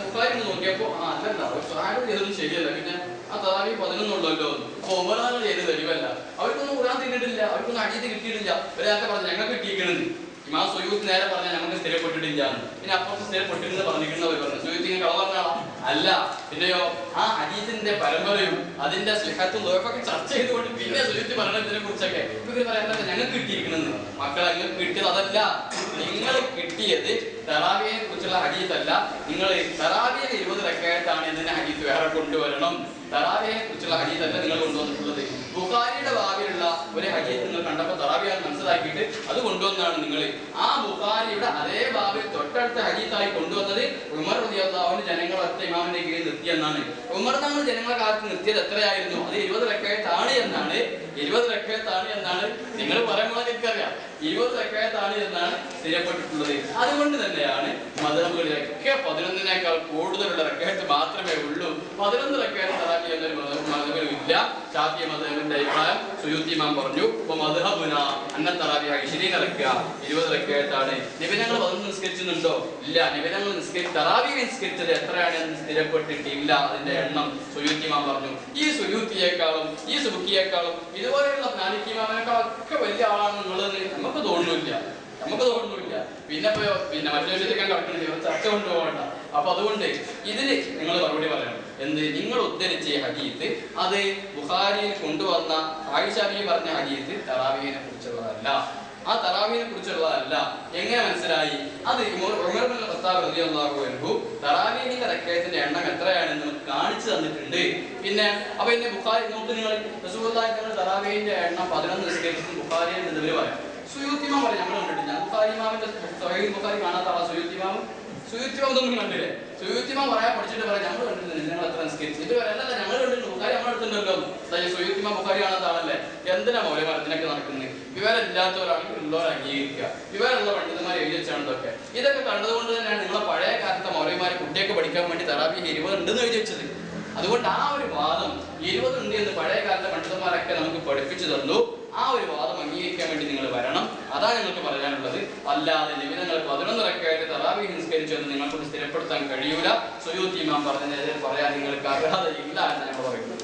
ബുഖാരി നോക്കിയപ്പോൾ അല്ലല്ല സ്വഹാബികൾ ചെയ്തൊന്നും ശരിയല്ല. പിന്നെ ആ തറാവീഹ് 11 ഉള്ളല്ലോ. അപ്പൊ ഉമറാണ് ചെയ്ത് തെളിവല്ല. അവർക്കൊന്നും ഖുർആൻ തിന്നിട്ടില്ല, അവർക്കൊന്നും ഹദീസ് കിട്ടിയിട്ടില്ല. ഒരാൾക്ക് പറഞ്ഞു ഞങ്ങൾക്ക് കിട്ടിയിരിക്കുന്നത്. ഇമാം സുയൂത്ത് നേരെ പറഞ്ഞാൽ നമുക്ക് സ്ഥിരപ്പെട്ടിട്ടില്ല. പിന്നെ അപ്പുറത്ത് സ്ഥിരപ്പെട്ടിരുന്ന് പറഞ്ഞിരിക്കുന്നവർ പറഞ്ഞു സുയൂത്ത് ഇങ്ങനെ കളവാണ് അല്ല. പിന്നെയോ ആ ഹദീസിന്റെ പരമ്പരയും അതിന്റെ സിഹത്തും ദോഫൊക്കെ ചർച്ച ചെയ്തുകൊണ്ട് പിന്നെ സുയൂത്ത് പറഞ്ഞതിനെ കുറിച്ചൊക്കെ ഇവർ പറയാൻ ഞങ്ങൾക്ക് കിട്ടിയിരിക്കണെന്ന്. മക്കളെ നിങ്ങൾക്ക് കിട്ടിയത് അതല്ല. നിങ്ങൾ കിട്ടിയത് തറാവീഹിനെ കുറിച്ചുള്ള ഹദീസ് അല്ല. നിങ്ങൾ തറാവീഹ് 20 റക്അത്താണ് എന്നതിന്റെ ഹദീസ് വേറെ കൊണ്ടുവരണം. തറാവീഹിനെ കുറിച്ചുള്ള ഹദീസ് അല്ല നിങ്ങൾ കൊണ്ടുവന്നിട്ടുള്ളത്. ബുഖാരിയുടെ ബാബിലുള്ള ഒരു ഹദീസ് നിങ്ങൾ കണ്ടപ്പോൾ തറാവീഹ് മനസ്സിലാക്കിയിട്ട് അത് കൊണ്ടുവന്നാണ് നിങ്ങൾ. ആ ബുഖാരിയുടെ അതേ ബാബിൽ തൊട്ടടുത്ത ഹദീസായി കൊണ്ടുവന്നത് ഉമർ റളിയല്ലാഹു അൻഹു ജനങ്ങളെ ഒറ്റ ഇമാമിന്റെ കീഴിൽ നിർത്തിയെന്നാണ്. ഉമർ തങ്ങൾ ജനങ്ങളെ കാലത്ത് നിർത്തിയത് എത്രയായിരുന്നു? അത് 20 റക്അത്താണ് എന്നാണ്. 20 റക്അത്താണ് എന്നാണ് നിങ്ങൾ പറയുമ്പോൾ എനിക്കറിയാം. 20 റക്അത്താണ് എന്നാണ് സ്ഥിരപ്പെട്ടിട്ടുള്ളത്. അതുകൊണ്ട് തന്നെയാണ് മദ്ഹബുകളിലൊക്കെ 11നേക്കാൾ കൂടുതലുള്ള റക്അത്ത് മാത്രമേ ഉള്ളൂ. 11 റക്അത്ത് തറാവീഹ് എന്നൊരു മദ്ഹബിലും ഇല്ല. ശാഫിഈ മദ്ഹബിന്റെ അഭിപ്രായം സുയൂത്തി ഇമാം പറഞ്ഞു മദ്ഹബുന അന്ന തറാവീഹ് 20 റക്അത്ത് 20 റക്അത്താണ്. നിബിധങ്ങൾ 11 നിസ്കരിച്ചിട്ടുണ്ടോ? ഇല്ല. നിബിധങ്ങൾ തറാവീഹ് നിസ്കരിച്ചത് എത്രയാണെന്ന് സ്ഥിരപ്പെട്ടിട്ടില്ല. അതിന്റെ എണ്ണം സുയൂത്തി ഇമാം പറഞ്ഞു. ഈ സുയൂത്തിയേക്കാളും ഈ സുബുക്കിയേക്കാളും ഇതുപോലെയുള്ള മാലിക്കി ഇമാമിനേക്കാളും ഒക്കെ വലിയ ആളാണെന്നുള്ളത് നമുക്ക് തോന്നുന്നില്ല. പിന്നെ മറ്റൊരു വിഷയത്തേക്കാൻ കിടക്കണില്ല, ചർച്ച കൊണ്ടുപോകണ്ട. അപ്പൊ അതുകൊണ്ട് ഇതിന് നിങ്ങൾ മറുപടി പറയണം. എന്ത്? നിങ്ങൾ ഉദ്ധരിച്ച ഹദീസ് അത് ബുഖാരിയിൽ കൊണ്ടുവന്ന ആയിഷ ബീവി പറഞ്ഞ ഹദീസ് തറാവീഹിനെ കുറിച്ചുള്ളതല്ല. ആ തറാവീഹിനെ കുറിച്ചുള്ളതല്ല. എങ്ങനെ മനസ്സിലായി? അത് ഉമർ ഇബ്നുൽ ഖത്താബ് റളിയല്ലാഹു അൻഹു തറാവീഹിന്റെ റക്അത്തിന്റെ എണ്ണം എത്രയാണെന്ന് നമുക്ക് കാണിച്ചു തന്നിട്ടുണ്ട്. പിന്നെ അപ്പൊ ഇന്ന് ബുഖാരി നോക്ക്, നിങ്ങൾ റസൂലുള്ളാഹി തങ്ങൾ തറാവീഹിന്റെ എണ്ണം 11 നിസ്കരിച്ചു ബുഖാരിയിൽ നിന്ന് പറയാം. സുയൂത്തി ഇമാം പറയും നമ്മൾ കണ്ടിട്ടില്ല. ബുഖാരി ഇമാമിന്റെ സ്വഹീഹ് ബുഖാരി കാണാത്ത ആളാ സുയൂത്തി ഇമാം. സുയൂത്തി ഇമാം ഇതൊന്നും കണ്ടില്ലേ? സുയൂത്തി ഇമാം പറയാൻ പഠിച്ചിട്ട് പറയാം നമ്മൾ കണ്ടിട്ടില്ല നിങ്ങൾ എത്ര നിസ്കരിച്ചു. ഇത് അല്ലല്ല ഞങ്ങൾ കണ്ടിട്ടുണ്ട്, ബുഖാരി നമ്മൾ എടുത്തിട്ടുണ്ടല്ലോ. സുയൂത്തി ഇമാം ബുഖാരി കാണാത്ത ആളല്ലേ? എന്തിനാ മൗലമാരത്തിനൊക്കെ നടക്കുന്നത്? വിവരമില്ലാത്തവരാണെങ്കിൽ ഉള്ളവരെ അംഗീകരിക്കുക. വിവരമുള്ള പണ്ഡിതന്മാർ എഴുതി വെച്ചാണ് ഇതൊക്കെ. ഇതൊക്കെ കണ്ടതുകൊണ്ട് തന്നെയാണ് നിങ്ങളെ പഴയ കാലത്തെ മൗലവിമാരെ കുട്ടിയൊക്കെ പഠിക്കാൻ വേണ്ടി തറാവീഹ് 20 ഉണ്ടെന്ന് എഴുതി വെച്ചത്. അതുകൊണ്ട് ആ ഒരു വാദം 20 ഉണ്ട് എന്ന് പഴയ കാലത്തെ പണ്ഡിതന്മാരൊക്കെ നമുക്ക് പഠിപ്പിച്ചു തന്നു. ആ ഒരു വാദം അംഗീകരിക്കാൻ വേണ്ടി നിങ്ങൾ വരണം. അതാണ് നിങ്ങൾക്ക് പറയാനുള്ളത്. അല്ലാതെ നിമിതങ്ങൾ 11 റക്അത്ത് തറാവീഹ് നിസ്കരിച്ചു എന്ന് നിങ്ങൾക്ക് സ്ഥിരപ്പെടുത്താൻ കഴിയൂല. സുയൂത്തി ഇമാം പറഞ്ഞതിനെതിരെ പറയാൻ നിങ്ങൾക്ക് അർഹതയില്ല എന്ന് ഞങ്ങൾ പറയുന്നു.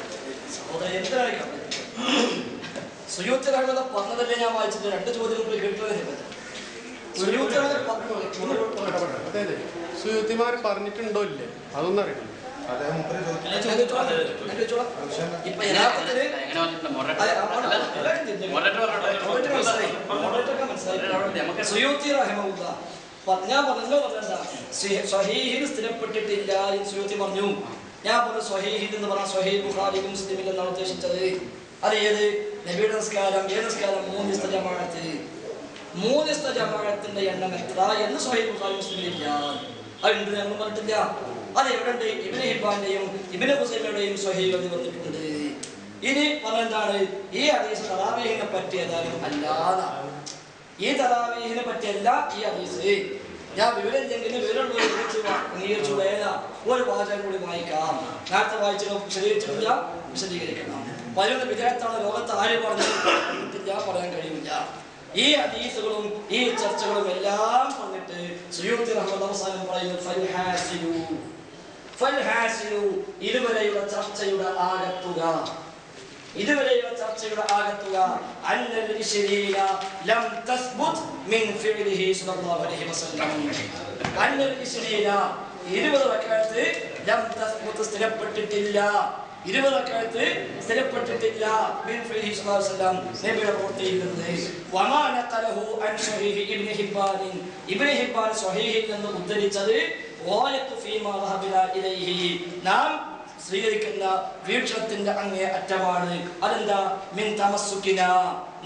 സുയൂത്തി റഹ്മത്ത് പറഞ്ഞതല്ലേ ഞാൻ വായിച്ചിട്ട് 2 ചോദ്യം കേട്ടത്. സുയൂത്തിമാർ പറഞ്ഞിട്ടുണ്ടോ ഇല്ലേ അതൊന്നും അറിയില്ല. ഇപ്പൊ യഥാർത്ഥത്തില് സുയൂത്തി റഹിമഹുല്ലാ ഞാൻ പറഞ്ഞല്ലോ സ്വഹീഹിൽ സ്ഥിരപ്പെട്ടിട്ടില്ല എന്ന് സുയൂത്തി പറഞ്ഞു. ഞാൻ പറഞ്ഞു സ്വഹീഹിൽ എന്ന് പറഞ്ഞ സ്വഹീഹ് ബുഖാരി മുസ്ലിമിൽ എന്നാണ് ഉദ്ദേശിച്ചത്. അത് ഏത് നബിയുടെ നിസ്കാരം ഏത് നിസ്കാരം 3 ദിവസത്തെ ജമാഅത്ത് 3 ദിവസത്തെ ജമാഅത്തിന്റെ എണ്ണം എത്ര എന്ന് സ്വഹീഹ് ബുഖാരി മുസ്ലിമിൽ ഇല്ല. അതുണ്ട് ഞങ്ങൾ പറഞ്ഞിട്ടില്ല. അത് എവിടെയുണ്ട്? ഇബ്നു ഹിബ്ബാന്റെയും ഇബ്നു ഖുസൈമയുടെയും സ്വഹീഹ് വന്നിട്ടുണ്ട്. ഇനി പറഞ്ഞെന്താണ് ഈ ഹദീസ് തറാവീഹിനെ പറ്റിയതാലും അല്ലാതെ ഈ തറാവീഹിനെ പറ്റിയല്ല ഈ ഹദീസ്. ഞാൻ വിവരമില്ലെങ്കിൽ വിവരമുള്ള അംഗീകരിച്ചു വേല ഒരു വാചകം കൂടി വായിക്കാം. നേരത്തെ വായിച്ചോ വിശദീകരിച്ചിട്ടില്ല, വിശദീകരിക്കണം. 11 വിജയത്താണ് ലോകത്ത് ആര് പറഞ്ഞിട്ടില്ല, പറയാൻ കഴിയില്ല. ഈ ഹദീസുകളും ഈ ചർച്ചകളും എല്ലാം പറഞ്ഞിട്ട് സുയൂത്തി റഹ്മത്ത് അവസാനം പറയുന്നു ഫൽഹാസിലു ഇതുവരെയുള്ള ചർച്ചയുടെ ആകത്തുക അന്നൽ ഇശ്രീന ലം തസ്ബുത് മിൻ ഫിഅലിഹി സ്വല്ലല്ലാഹു അലൈഹി വസല്ലം. അന്നൽ ഇശ്രീന 20 റക്അത്ത് ലം തസ്ബുത് സ്ഥിരപ്പെട്ടിട്ടില്ല. 20 റക്അത്ത് സ്ഥിരപ്പെട്ടിട്ടില്ല മിൻ ഫിഅലിഹി സ്വല്ലല്ലാഹു അലൈഹി വസല്ലം നബിയുടെ പ്രവൃത്തിയിൽ നിന്ന്. വമാ നഖലഹു അൻ സ്വഹീഹ് ഇബ്നു ഹിബ്ബാൻ ഇബ്നു ഹിബ്ബാൻ സ്വഹീഹിൽ നിന്ന് ഉദ്ധരിച്ചത് നാം സ്വീകരിക്കുന്ന വീക്ഷണത്തിന്റെ അങ്ങേ അറ്റമാണ്. അതെന്താ? മിൻ തമസ്സുകിന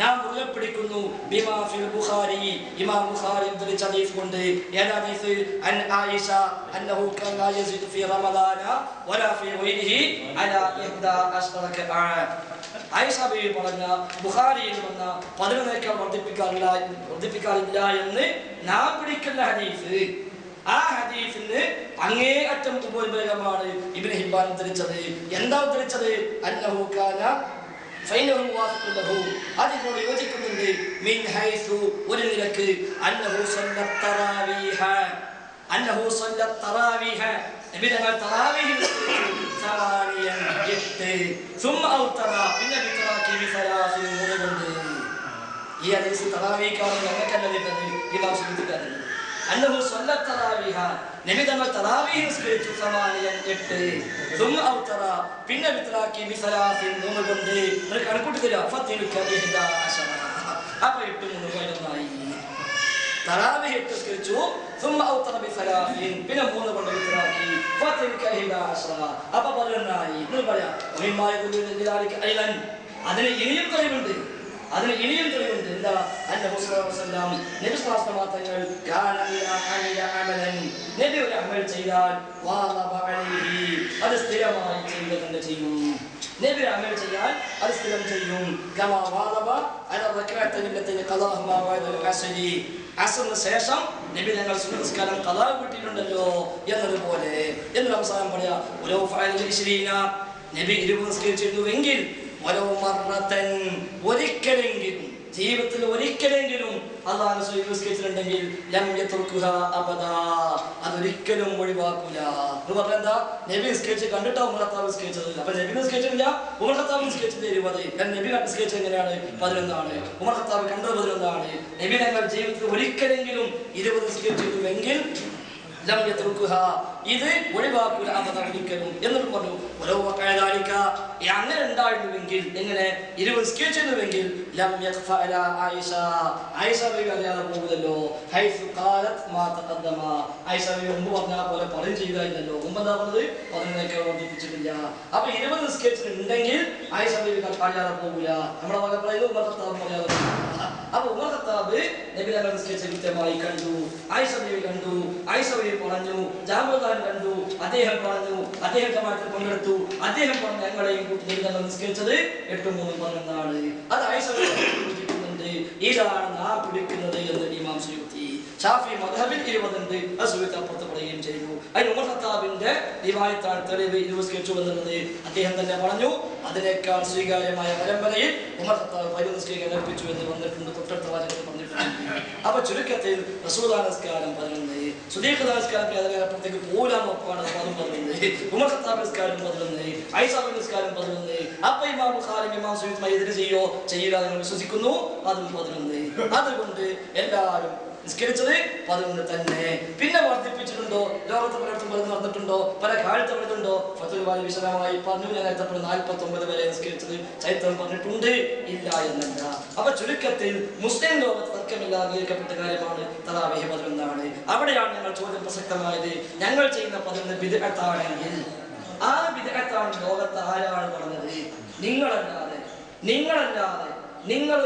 നാം മുറുകെ പിടിക്കുന്നു ബിമാ ഫിൽ ബുഖാരി ഇമാം ബുഖാരി ഉദ്ധരിച്ച ഹദീസ് കൊണ്ട്. ഏതാ ഹദീസ്? അൻ ആയിഷ അന്നഹു കാന യസിദു ഫി റമദാന വലാ ഫി ഗൈരിഹി അലാ 11 റക്അ. ആയിഷ ബീവി പറഞ്ഞ ബുഖാരിയിൽ വന്ന 11 വർദ്ധിപ്പിക്കാറില്ല എന്ന് നാം പിടിക്കുന്ന ഹദീസ്. ആ ഹദീസിന് അങ്ങേ അറ്റം ഉപരിപരമാണ് ഇബ്നു ഹിബ്ബാൻ ഉദ്ധരിച്ചത്. എന്താ ഉദ്ധരിച്ചത്? അന്നഹു കാന ഫൈനഹു വാഫിഖു ലഹു അതിനോട് യോജിക്കുന്നുണ്ട്. മിൻ ഹൈസു ഒരു നിലക്ക് അന്നഹു സല്ലത്ത് തറാവീഹ നബി തങ്ങൾ തറാവീഹ് സമാനിയൻ 8 സുമ്മ ഔതറ പിന്നെ വിതറാക്കി ബിസലാസിൻ 3 കൊണ്ട്. ഈ ഹദീസ് തറാവീഹാണ് ഞങ്ങൾക്കല്ല വരുന്നത്. ഇമാം സുബ്ബിക്കാരൻ അന്നഹു സല്ലത്ത് തറാവീഹ നബി തങ്ങൾ തറാവീഹ് നിസ്കരിച്ചു സമാനിയൻ 8 സുമ്മ ഔതറ പിന്നെ വിതറാക്കി ബിസലാസിൻ 3 കൊണ്ട്. ഒരു കണക്കൂട്ടി തരാം. ഫത്തിലുക 11 അപ്പോൾ 8 3 11 തറാവീഹ് നിസ്കരിച്ചു സുമ്മ ഔതറ ബിസലാസിൻ പിന്നെ 3 കൊണ്ട് വിതറാക്കി ഫത്തിലുക 11 അപ്പോൾ 11 എന്ന് പറയാം. അതിന് ഇനിയും തെളിവുണ്ട്. എന്താ? നബി ഒരു അമൽ ചെയ്താൽ അത് സ്ഥിരമായി ചെയ്യുക തന്നെ ചെയ്യും. നബി ഒരു അമൽ ചെയ്യാൻ അത് സ്ഥിരം ചെയ്യും. അസറിന് ശേഷം നബി ഞങ്ങൾ സുന്നസ്കാരം ഖളാ വീട്ടിലുണ്ടല്ലോ എന്നതുപോലെ എന്ന് അവസാനം പറയാ. നബി 20 നിസ്കരിച്ചിരുന്നുവെങ്കിൽ ഒരിക്കലെങ്കിലും ജീവിതത്തിൽ ഒരിക്കലെങ്കിലും അല്ലാഹു നിസ്കരിച്ചിട്ടുണ്ടെങ്കിൽ അതൊരിക്കലും ഒഴിവാക്കൂല. എന്ന് പറഞ്ഞാ നബി നിസ്കരിച്ച് കണ്ടിട്ടാ ഉമർ ഖത്താബ് നിസ്കരിച്ചത്. അപ്പൊ നബി നിസ്കരിച്ചിട്ടില്ല, ഉമർ ഖത്താബ് നിസ്കരിച്ചത് 20. നബി നിസ്കരിച്ചത് എങ്ങനെയാണ്? 11. ഉമർ ഖത്താബ് കണ്ടത് 11. നബി ഞങ്ങൾ ജീവിതത്തിൽ ഒരിക്കലെങ്കിലും 20 നിസ്കരിച്ചിരുന്നുവെങ്കിൽ ഇത് ഒഴിവാക്കൂല ഒരിക്കലും എന്നിട്ട് പറഞ്ഞു. അങ്ങനെ ഉണ്ടായിരുന്നുവെങ്കിൽ എങ്ങനെ 20 നിസ്കരിച്ചിരുന്നുവെങ്കിൽ ആയിഷ ബീവി അറിയാതെ പോകുമല്ലോ. ആയിഷ ബീവി മുമ്പ് പറഞ്ഞ പോലെ പറയും ചെയ്തായിരുന്നല്ലോ. മുമ്പ് എന്താ പറഞ്ഞത്? 11 വർദ്ധിപ്പിച്ചിട്ടില്ല. അപ്പൊ 20 നിസ്കരിച്ചിട്ടുണ്ടെങ്കിൽ ആയിഷ ബീവി അറിയാതെ പോകൂല. നമ്മുടെ വക പറയുന്നത് ഉമർ ഖത്താബ് അറിയാതെ പോകൂല. അപ്പൊ ഉമർ ഖത്താബ് നബി തങ്ങൾ നിസ്കരിച്ച കൃത്യമായി കണ്ടു. ആയിഷ ബീവി കണ്ടു. ആയിഷ ബീവി പറഞ്ഞു. ജാബിർ കണ്ടു. അദ്ദേഹം പറഞ്ഞു. അദ്ദേഹം ജമാഅത്തിൽ പങ്കെടുത്തു. അദ്ദേഹം പറഞ്ഞു ഞങ്ങളെയും കൂട്ടി നബി തങ്ങൾ നിസ്കരിച്ചത് 8 3 11. അത് ആയിഷ ബീവി ഇതാണ് നാം പിടിക്കുന്നത് എന്ന് ഇമാം സുയൂത്തി ഷാഫി മദ്ഹബിൽ 20 ഉണ്ട്. അത് സുഹൃത്ത് അപ്പുറത്ത് പറയുകയും ചെയ്തു. അതിന് ഉമർ ഖത്താബിന്റെ റിവായത്താണ് തെളിവ് നിസ്കരിച്ചു എന്നുള്ളത്. അദ്ദേഹം തന്നെ പറഞ്ഞു അതിനേക്കാൾ സ്വീകാര്യമായ പരമ്പരയിൽ ഉമർ ഖത്താബ് ഫർദ് നിസ്കരിക്കാൻ കൽപ്പിച്ചു എന്ന് വന്നിട്ടുണ്ട്. തൊട്ടടുത്ത വാചകത്തിൽ പറഞ്ഞിട്ടുണ്ട്. അപ്പൊ ചുരുക്കത്തിൽ റസൂലുള്ളാഹി നിസ്കാരം 11, സുദീഖ് നിസ്കാരം അതിനപ്പുറത്തേക്ക് പോരാൻ നോക്കുകയാണ്. അതും 11, ഉമർ ഖത്താബ് നിസ്കാരം 11, ഐസാബ് നിസ്കാരം 11. അപ്പൊ ഇമാം ബുഖാരി ഇമാം സുഹൈബ് എതിര് ചെയ്യില്ല നിങ്ങൾ വിശ്വസിക്കുന്നു. അതും 11. അതുകൊണ്ട് എല്ലാവരും നിസ്കരിച്ചത് 11 തന്നെ. പിന്നെ വർദ്ധിപ്പിച്ചിട്ടുണ്ടോ? ലോകത്ത് പലയിടത്തും പലതും നടന്നിട്ടുണ്ടോ? പല കാലത്ത് പറഞ്ഞിട്ടുണ്ടോ? ഫത്ഹുൽ ബാരി വിശദമായി പറഞ്ഞു. ഞാൻ നേരത്തെ 49 വരെ നിസ്കരിച്ചത് ചരിത്രം പറഞ്ഞിട്ടുണ്ട്. ഇല്ല എന്നല്ല. അപ്പൊ ചുരുക്കത്തിൽ മുസ്ലിം ലോകത്ത് തർക്കമില്ലാതെ അംഗീകരിക്കപ്പെട്ട കാര്യമാണ് തറാവീഹ് 11. അവിടെയാണ് ഞങ്ങൾ ചോദ്യം പ്രസക്തമായത്. ഞങ്ങൾ ചെയ്യുന്ന 11 ബിദ്അത്താണെങ്കിൽ ആ ബിദ്അത്താണ് ലോകത്ത് ആരാണ് പറഞ്ഞത്? നിങ്ങളല്ലാതെ നിങ്ങൾ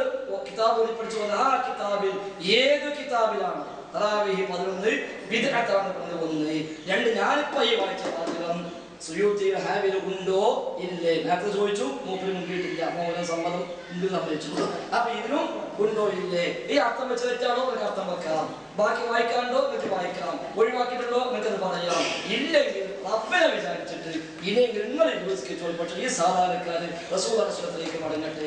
കിതാബ് പഠിച്ചു വന്ന ആ കിതാബിൽ ഏത് കിതാബിലാണ് തറാവീഹ് 11 ബിദ്അത്താണ് പറഞ്ഞത്? 1. 2, ഞാനിപ്പോ ഈ വായിച്ച വാചകം സുയൂത്തിയുടെ ഹാബിൽ ഉണ്ടോ ഇല്ലേ? നേരത്തെ ചോദിച്ചു, മൂപ്പര് മുൻകിട്ടില്ല. മൗനം സമ്മതം ഉണ്ട് സമ്മതിച്ചു. അപ്പൊ ഇതിനും ഉണ്ടോ ഇല്ലേ? ഈ അർത്ഥം വെച്ച് തെറ്റാണോ നിങ്ങൾക്ക് അർത്ഥം വെക്കാം. ബാക്കി വായിക്കാണ്ടോ നിങ്ങൾക്ക് വായിക്കാം. ഒഴിവാക്കിയിട്ടുണ്ടോ നിങ്ങൾക്കത് പറയാം. ഇല്ലെങ്കിൽ റബ്ബിനെ വിചാരിച്ചിട്ട് ഇനിയെങ്കിലും നിങ്ങൾ വിശ്വസിച്ചോളൂ. പക്ഷേ ഈ സാധാരണക്കാരൻ റസൂലുള്ളാഹി സ്വല്ലല്ലാഹു മടങ്ങട്ടെ.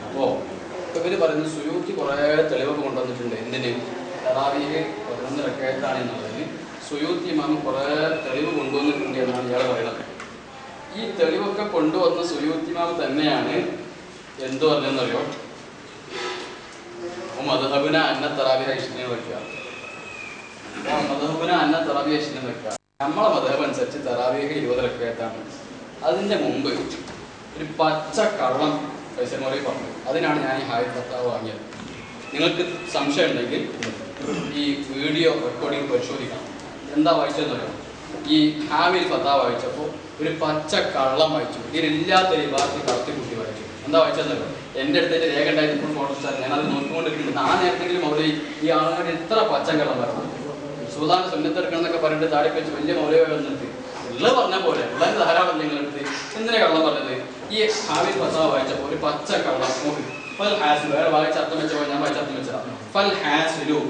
അപ്പോൾ ഇവര് പറയുന്നത് സുയൂത്തി കുറേ തെളിവൊക്കെ കൊണ്ടുവന്നിട്ടുണ്ട്. എന്തിന്? തറാവീഹ് 11 റക്അത്താണ് എന്നുള്ളതിന് സുയൂത്തി ഇമാം കുറേ തെളിവ് കൊണ്ടുവന്നിട്ടുണ്ട് എന്നാണ് ഇയാൾ പറയുന്നത്. ഈ തെളിവൊക്കെ കൊണ്ടുവന്ന സുയൂത്തി ഇമാം തന്നെയാണ് എന്ത് പറഞ്ഞെന്നറിയോ? മദ്ഹബുന അന്ന തറാവീഹ് ഇശ്നീൻ വെക്കുക. മദ്ഹബുന അന്ന തറാവീഹ് ഇശ്നീൻ വെക്കുക. നമ്മളെ മദ്ഹബ് അനുസരിച്ച് തറാവീഹ് 20 റക്അത്താണ്. അതിൻ്റെ മുമ്പ് ഒരു പച്ച കള്ളം ഫൈസൽ മൗലവി പറഞ്ഞു. അതിനാണ് ഞാൻ ഈ ഹായ് ഫത്താവ് വാങ്ങിയത്. നിങ്ങൾക്ക് സംശയം ഉണ്ടെങ്കിൽ ഈ വീഡിയോ റെക്കോർഡിംഗ് പരിശോധിക്കണം. എന്താ വായിച്ചതെന്നറിയോ? ഈ ഹാമിൽ ഫത്താവ് വായിച്ചപ്പോൾ ഒരു പച്ച കള്ളം വായിച്ചു. ഇതിലില്ലാത്ത ബാക്കി കടത്തിക്കുട്ടി വായിച്ചു. എന്താ വായിച്ചതെന്നറിയോ? എൻ്റെ അടുത്തേക്ക് രേഖ ഉണ്ടായിരുന്നു. ഇപ്പോൾ ഫോട്ടോ ഞാനത് നോക്കിക്കൊണ്ടിരിക്കുന്നുണ്ട്. ആ നേരത്തെങ്കിലും മൗലവി ഈ ആളുകളുടെ ഇത്ര പച്ച കള്ളം പറഞ്ഞു. സുൽത്താൻ സുന്നത്തെടുക്കണം എന്നൊക്കെ പറഞ്ഞിട്ട് താഴെ വെച്ച് വലിയ മൗലവി വന്നിട്ട് ഉള്ളത് പറഞ്ഞ പോലെ ഉള്ളത് ധാരാളം നിങ്ങളെടുത്ത് എന്തിനാ കള്ളം പറഞ്ഞത്? ഈ ഹാമിൽ ഫത്താവ് വായിച്ചപ്പോൾ ഒരു പച്ച കള്ളം നോക്കി. ഫൽ ഹാസിലു, വേറെ വായിച്ച അർത്ഥം വെച്ചോ, ഞാൻ വായിച്ച അർത്ഥം വെച്ചാ ഫൽ ഹാസിലു.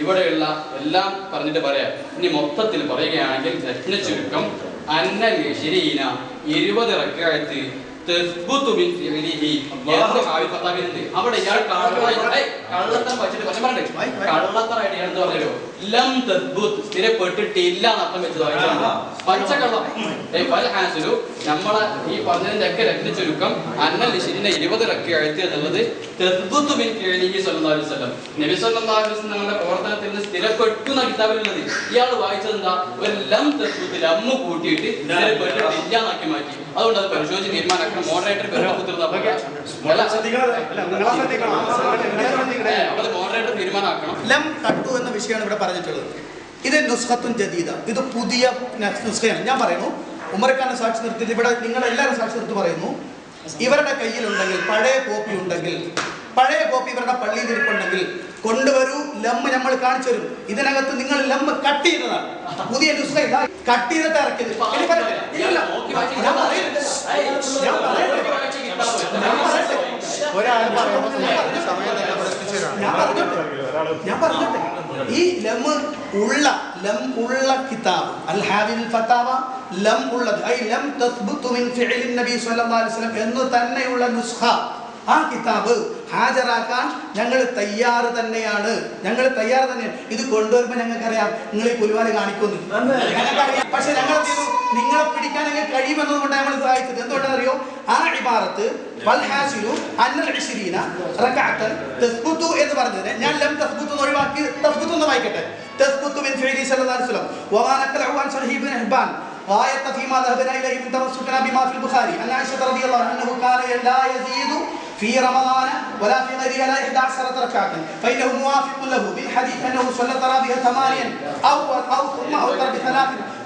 ഇവിടെയുള്ള എല്ലാം പറഞ്ഞിട്ട് പറയാം. ഇനി മൊത്തത്തിൽ പറയുകയാണെങ്കിൽ രത്ന ചുരുക്കം അന്നൽ ശരീന 20 റക്അത്ത് തസ്ബുതു ബിൻ ഫിഅലിഹി എന്ന് ഹാമിൽ ഫത്താവിനുണ്ട്. അവിടെ ഇയാൾ കള്ളത്തരം വെച്ചിട്ട് പക്ഷെ പറഞ്ഞേ കള്ളത്തറായിട്ട് ഇയാൾ എന്താ പറഞ്ഞോ? ലം തസ്ബുത്, സ്ഥിരപ്പെട്ടിട്ടില്ല എന്നർത്ഥം വെച്ചത് വായിച്ചാണ് പച്ചക്കള്ളം. ഫൽ ഹാസിലു, നമ്മളെ ഈ പറഞ്ഞതിന്റെ ഒക്കെ രത്ന ചുരുക്കം അന്നൽ ശരീന 20 റക്അത്ത് എന്നുള്ളത് തസ്ബുതു ബിൻ ഫിഅലിഹി സ്വല്ലല്ലാഹു അലൈഹി വസല്ലം, നബി സ്വല്ലല്ലാഹു അലൈഹി വസല്ലം തങ്ങളുടെ പ്രവർത്തനത്തിൽ നിന്ന് സ്ഥിരപ്പെട്ടു എന്ന കിതാബിലുള്ളത്. ഇയാൾ വായിച്ചത് എന്താ? ഒരു ലം തസ്ബുത്ത്, ലമ്മ് കൂട്ടിയിട്ട് സ്ഥിരപ്പെട്ടിട്ടില്ല എന്നാക്കി മാറ്റി. അതുകൊണ്ട് അത് പരിശോധിച്ച് തീരുമാനമാക്കണം. Moderator moderator തീരുമാനമാക്കണം. ലം തട്ടു എന്ന വിഷയമാണ് ഇവിടെ പറഞ്ഞിട്ടുള്ളത്. ഇത് നുസ്ഖത്തുൻ ജദീദ, ഇത് പുതിയ നുസ്ഖയാണ്. ഞാൻ പറയുന്നു, ഉമർഖാനെ സാക്ഷി നിർത്തിയിട്ട് ഇവിടെ നിങ്ങൾ എല്ലാവരും സാക്ഷി നിർത്തി പറയുന്നു. ഇവരുടെ കയ്യിലുണ്ടെങ്കിൽ പഴയ കോപ്പി ഉണ്ടെങ്കിൽ, പഴയ കോപ്പി ഇവരുടെ പള്ളിയിൽ ഇരിപ്പുണ്ടെങ്കിൽ കൊണ്ടുവരൂ. ലമ്മ് നമ്മൾ കാണിച്ചു തരും. ഇതിനകത്ത് നിങ്ങൾ ലമ്മ് കട്ട് ചെയ്തതാണ്. പുതിയ നുസ്ഖ കട്ട് ചെയ്തിട്ട് ഇറക്കിയത്. ഞാൻ പറഞ്ഞിട്ട് ഈ ലം ഉള്ള കിതാബ് അൽ ഹാദിൽ ഫതാവ ലം ഉള്ളത് ഐ ലം തസ്ബുതു മിൻ ഫിഅലിൻ നബി സ്വല്ലല്ലാഹു അലൈഹി വസല്ലം എന്ന് തന്നെയുള്ള നുസ്ഖ ആ കിതാബ് ഹാജരാക്കാൻ ഞങ്ങൾ തയ്യാർ തന്നെയാണ്. ഇത് കൊണ്ടുവരുമ്പോൾ ഞങ്ങൾക്കറിയാം നിങ്ങൾ ഈ പുലിവാല് കാണിക്കുന്നു, ഞങ്ങൾക്കറിയാം. പക്ഷെ ഞങ്ങൾ നിങ്ങളെ പിടിക്കാൻ ഞങ്ങൾക്ക് കഴിയുമെന്നതുകൊണ്ട് ഞങ്ങൾ സഹായിച്ചത്. എന്തുകൊണ്ടാണെന്നറിയോ? ആ ഇബാറത്ത് എന്ന് പറഞ്ഞതിനെ ഞാൻ ലം തസ്ബുതു ഒഴിവാക്കി തസ്ബുതു എന്ന് വായിക്കട്ടെ. തസ്ബുതു മിൻ ഫിഅലി സല്ലല്ലാഹു അലൈഹി വസല്ലം വമാ നഖലഹു അൻ സഹീഹ് ഇബ്നു ഹിബ്ബാൻ غاية فيما ذهبنا إليه من تمسكنا بما في البخاري أن عائشة رضي الله عنها أنه كان لا يزيد في رمضان ولا في غيره على 11 ركعة فإنه موافق له بالحديث أنه صلى التراويح 8 أو ثم أوتر ب3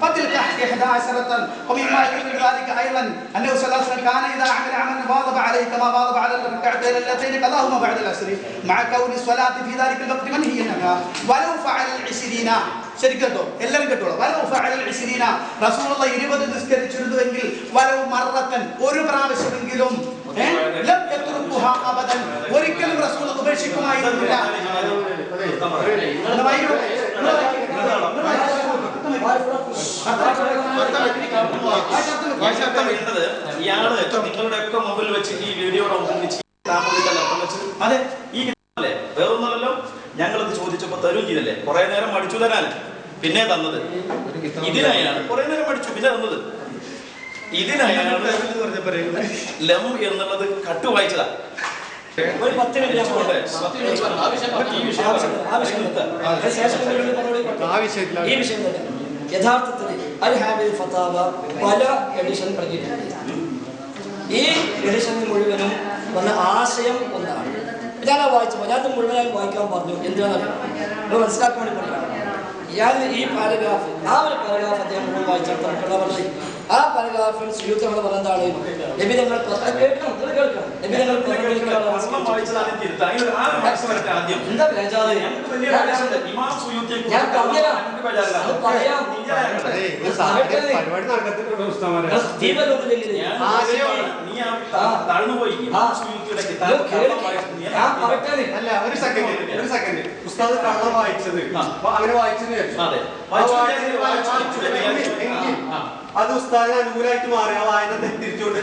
فتلك 11. ومما يدل ذلك أيضا أنه صلى الله عليه وسلم كان إذا عمل عملا واظب عليه كما واظب على الركعتين اللتين قضاهما بعد العصر مع كون الصلاة في ذلك الوقت منهيا عنها ولو فعل 20 ശരിക്കും കേട്ടോ, എല്ലാവരും കേട്ടോളൂ. റസൂലുള്ളാഹി 20 നിസ്കരിച്ചിരുന്നുവെങ്കിൽ വലവ് മറത്തൻ ഒരു പ്രാവശ്യമെങ്കിലും ഒരിക്കലും റസൂൽ ഉപേക്ഷിക്കുമായിരുന്നില്ല. ഇയാള് നിങ്ങളുടെ ഒക്കെ മുമ്പിൽ വെച്ച് ഈ വീഡിയോയുടെ മുമ്പിൽ വെച്ച് അതെ ഈ വേറൊന്നുമല്ലോ. ഞങ്ങളിത് ചോദിച്ചപ്പോ തരും ചെയ്തല്ലേ, കുറെ നേരം മടിച്ചു തരാൻ, പിന്നെ തന്നത് ഇതിനായാണ്. കുറെ നേരം മടിച്ചു പിന്നെ തന്നത് ഇതിനായാണ്. ലം എന്നുള്ളത് കട്ട് വായിച്ചതാ. ഒരു 10 മിനിറ്റ് ഈ വിഷയം തന്നെ യഥാർത്ഥത്തിൽ അൽ ഹാമിദ് ഫതാവ പല എഡിഷൻ പറഞ്ഞിട്ടുണ്ട്. ഈ എഡിഷനിൽ മുഴുവനും വന്ന ആശയം ഒന്നാണ്. ഞാനത് വായിച്ചപ്പോൾ ഞാനത് മുഴുവനായി വായിക്കാൻ പറഞ്ഞു. എന്തിനാണെന്നറിയാം, നമ്മൾ മനസ്സിലാക്കാൻ വേണ്ടി പറഞ്ഞതാണ്. ഞാൻ ഈ പാരഗ്രാഫ്, ആ ഒരു പാരഗ്രാഫ് അദ്ദേഹം മുഴുവൻ വായിച്ചാൽ പറഞ്ഞത്, ആ പാരഗ്രാഫിൽ സുയൂത്തങ്ങൾ പറഞ്ഞതാണ് നബി തങ്ങൾ കേൾക്കണം. നബി തങ്ങൾ എന്താ ബേജാറ്? ഞാൻ പറയാം ഒരു സെക്കൻഡ് ഉസ്താദ് കള്ളം വായിച്ചത് അങ്ങനെ വായിച്ചത് അത് ഉസ്താദിന് അനുകൂലമായിട്ട് മാറി. ആ വായന തിരിച്ചുകൊണ്ട്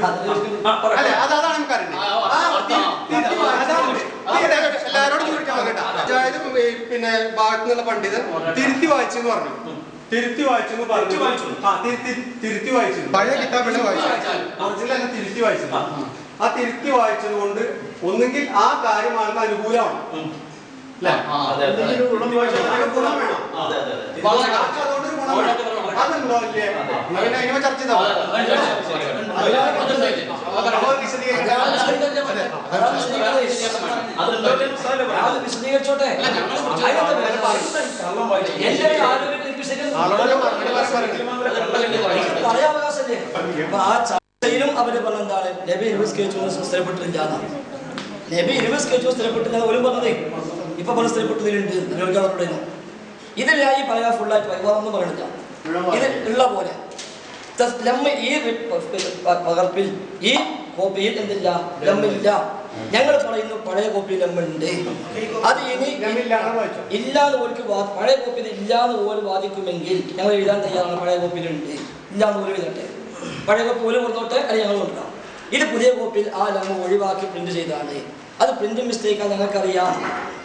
അല്ലെ, അതാണ് നമുക്കറിയുന്നത്. എല്ലാവരോടും ചോദിക്കാൻ കേട്ടോ. അതായത് പിന്നെ ഭാഗത്തു നിന്നുള്ള പണ്ഡിതൻ തിരുത്തി വായിച്ചെന്ന് പറഞ്ഞു. തിരുത്തി വായിച്ചെന്ന് പറഞ്ഞു. തിരുത്തി വായിച്ചു. പഴയ കിതാബിനെ വായിച്ചു, ഒറിജിനൽ തിരുത്തി വായിച്ചു. ആ തിരുത്തി വായിച്ചത് കൊണ്ട് ഒന്നുകിൽ ആ കാര്യം ആൾക്ക് അനുകൂലമാണ്. ചർച്ച വിശദീകരിച്ചോട്ടെ. പറയാൻ അവകാശല്ലേ? ആ ചർച്ചയിലും അവര് പറഞ്ഞെന്താണ്, നബി സ്ഥിരപ്പെട്ടില്ല. നബി സ്ഥിരപ്പെട്ടില്ല പോലും പറഞ്ഞതേ. ഇപ്പൊ പല സ്ഥിരപ്പെട്ടതിലുണ്ട്. ഇതിലായി ഈ പറയാ ഫുള്ളായിട്ട് ഒന്നും പറയണില്ല. ഇത് ഉള്ള പോലെ ഈ പകർപ്പിൽ ഈ കോപ്പിയിൽ എന്തില്ല, ലമ്മില്ല. ഞങ്ങൾ പറയുന്നു പഴയ കോപ്പിയിൽ ലമ്മുണ്ട്. അത് ഇനി ഇല്ലാന്ന് പോലും പഴയ കോപ്പിയിൽ ഇല്ലാന്ന് പോലും വാദിക്കുമെങ്കിൽ ഞങ്ങൾ എഴുതാൻ തയ്യാറാണ്. പഴയ കോപ്പിയിലുണ്ട്, ഇല്ലാന്ന് പോലും എഴുതട്ടെ. പഴയ കോപ്പി പോലും കൊടുത്തോട്ടെ, അല്ലെങ്കിൽ ഞങ്ങൾ കൊടുക്കാം. ഇത് പുതിയ കോപ്പിയിൽ ആ ലമ്മ ഒഴിവാക്കി പ്രിന്റ് ചെയ്താണ്. അത് പ്രിന്റ് മിസ്റ്റേക്കാണ് ഞങ്ങൾക്കറിയാം.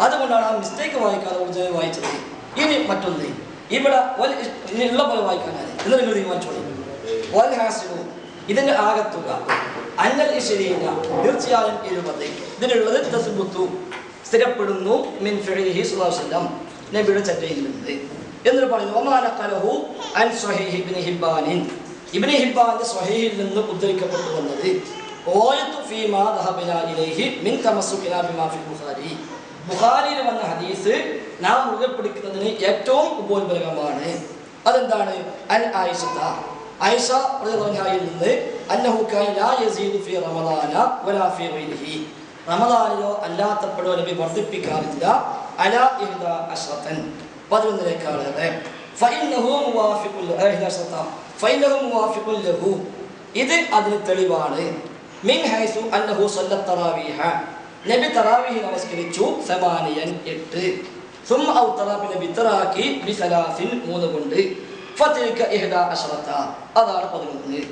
അതുകൊണ്ടാണ് ആ മിസ്റ്റേക്ക് വായിക്കാതെ ഒറിജിനൽ വായിച്ചത്. ഇനി മറ്റൊന്ന്, ഇവിടെ ഇനി ഉള്ള പോലെ വായിക്കാനാണ് എന്ന് നിങ്ങൾ തീരുമാനിച്ചോളൂ. ഇതിന്റെ ആകത്തുക അന്നൽ ഇശ്രീന തീർച്ചയായും 20. ഇതിനുള്ളത് തസ്ബുത്തു സ്ഥിരപ്പെടുന്നു മിൻ ഫിഇലിഹി സ്വല്ലല്ലാഹു അലൈഹി വസല്ലം, നബിയുടെ ചര്യയിൽ നിന്ന് എന്ന് പറയുന്നു. വമാനഖലഹു അൻ സ്വഹീഹ് ഇബ്നു ഹിബ്ബാൻ, ഇബ്നു ഹിബ്ബാന്റെ സ്വഹീഹിൽ നിന്ന് ഉദ്ധരിക്കപ്പെട്ടു വന്നത് ഓയത്തു ഫീമാ ദഹബനാ ഇലൈഹി മിൻ തമസ്സുകിനാ ബിമാ ഫിൽ ബുഖാരി. ബുഖാരിയിൽ വന്ന ഹദീസ് നാം മുറുകെ പിടിക്കുന്നതിന് ഏറ്റവും ഉപോത്ബലകമാണ്. അതെന്താണ്? അൻ ആയിഷത, ആയിഷ റളിയല്ലാഹു നിന്ന് അന്നഹു കാന ലാ യസീദു ഫീ റമളാന വലാ ഫീ ഗൈരിഹി, റമളാനിലോ അല്ലാത്തപ്പോഴോ നബി വർദ്ധിപ്പിക്കാറില്ല. അലാ 11 ഫഇന്നഹു മുവാഫിഖുൻ ലഹു, ഇത് അതിന് തെളിവാണ്. മിൻ ഹൈസു അന്നഹു സല്ലത്ത് തറാവീഹ, നബി തറാവീഹ് നമസ്കരിച്ചു 8. ثم اوتر بتراكي ب3 3 കൊണ്ട് فتلك 11 അതാണ് 11.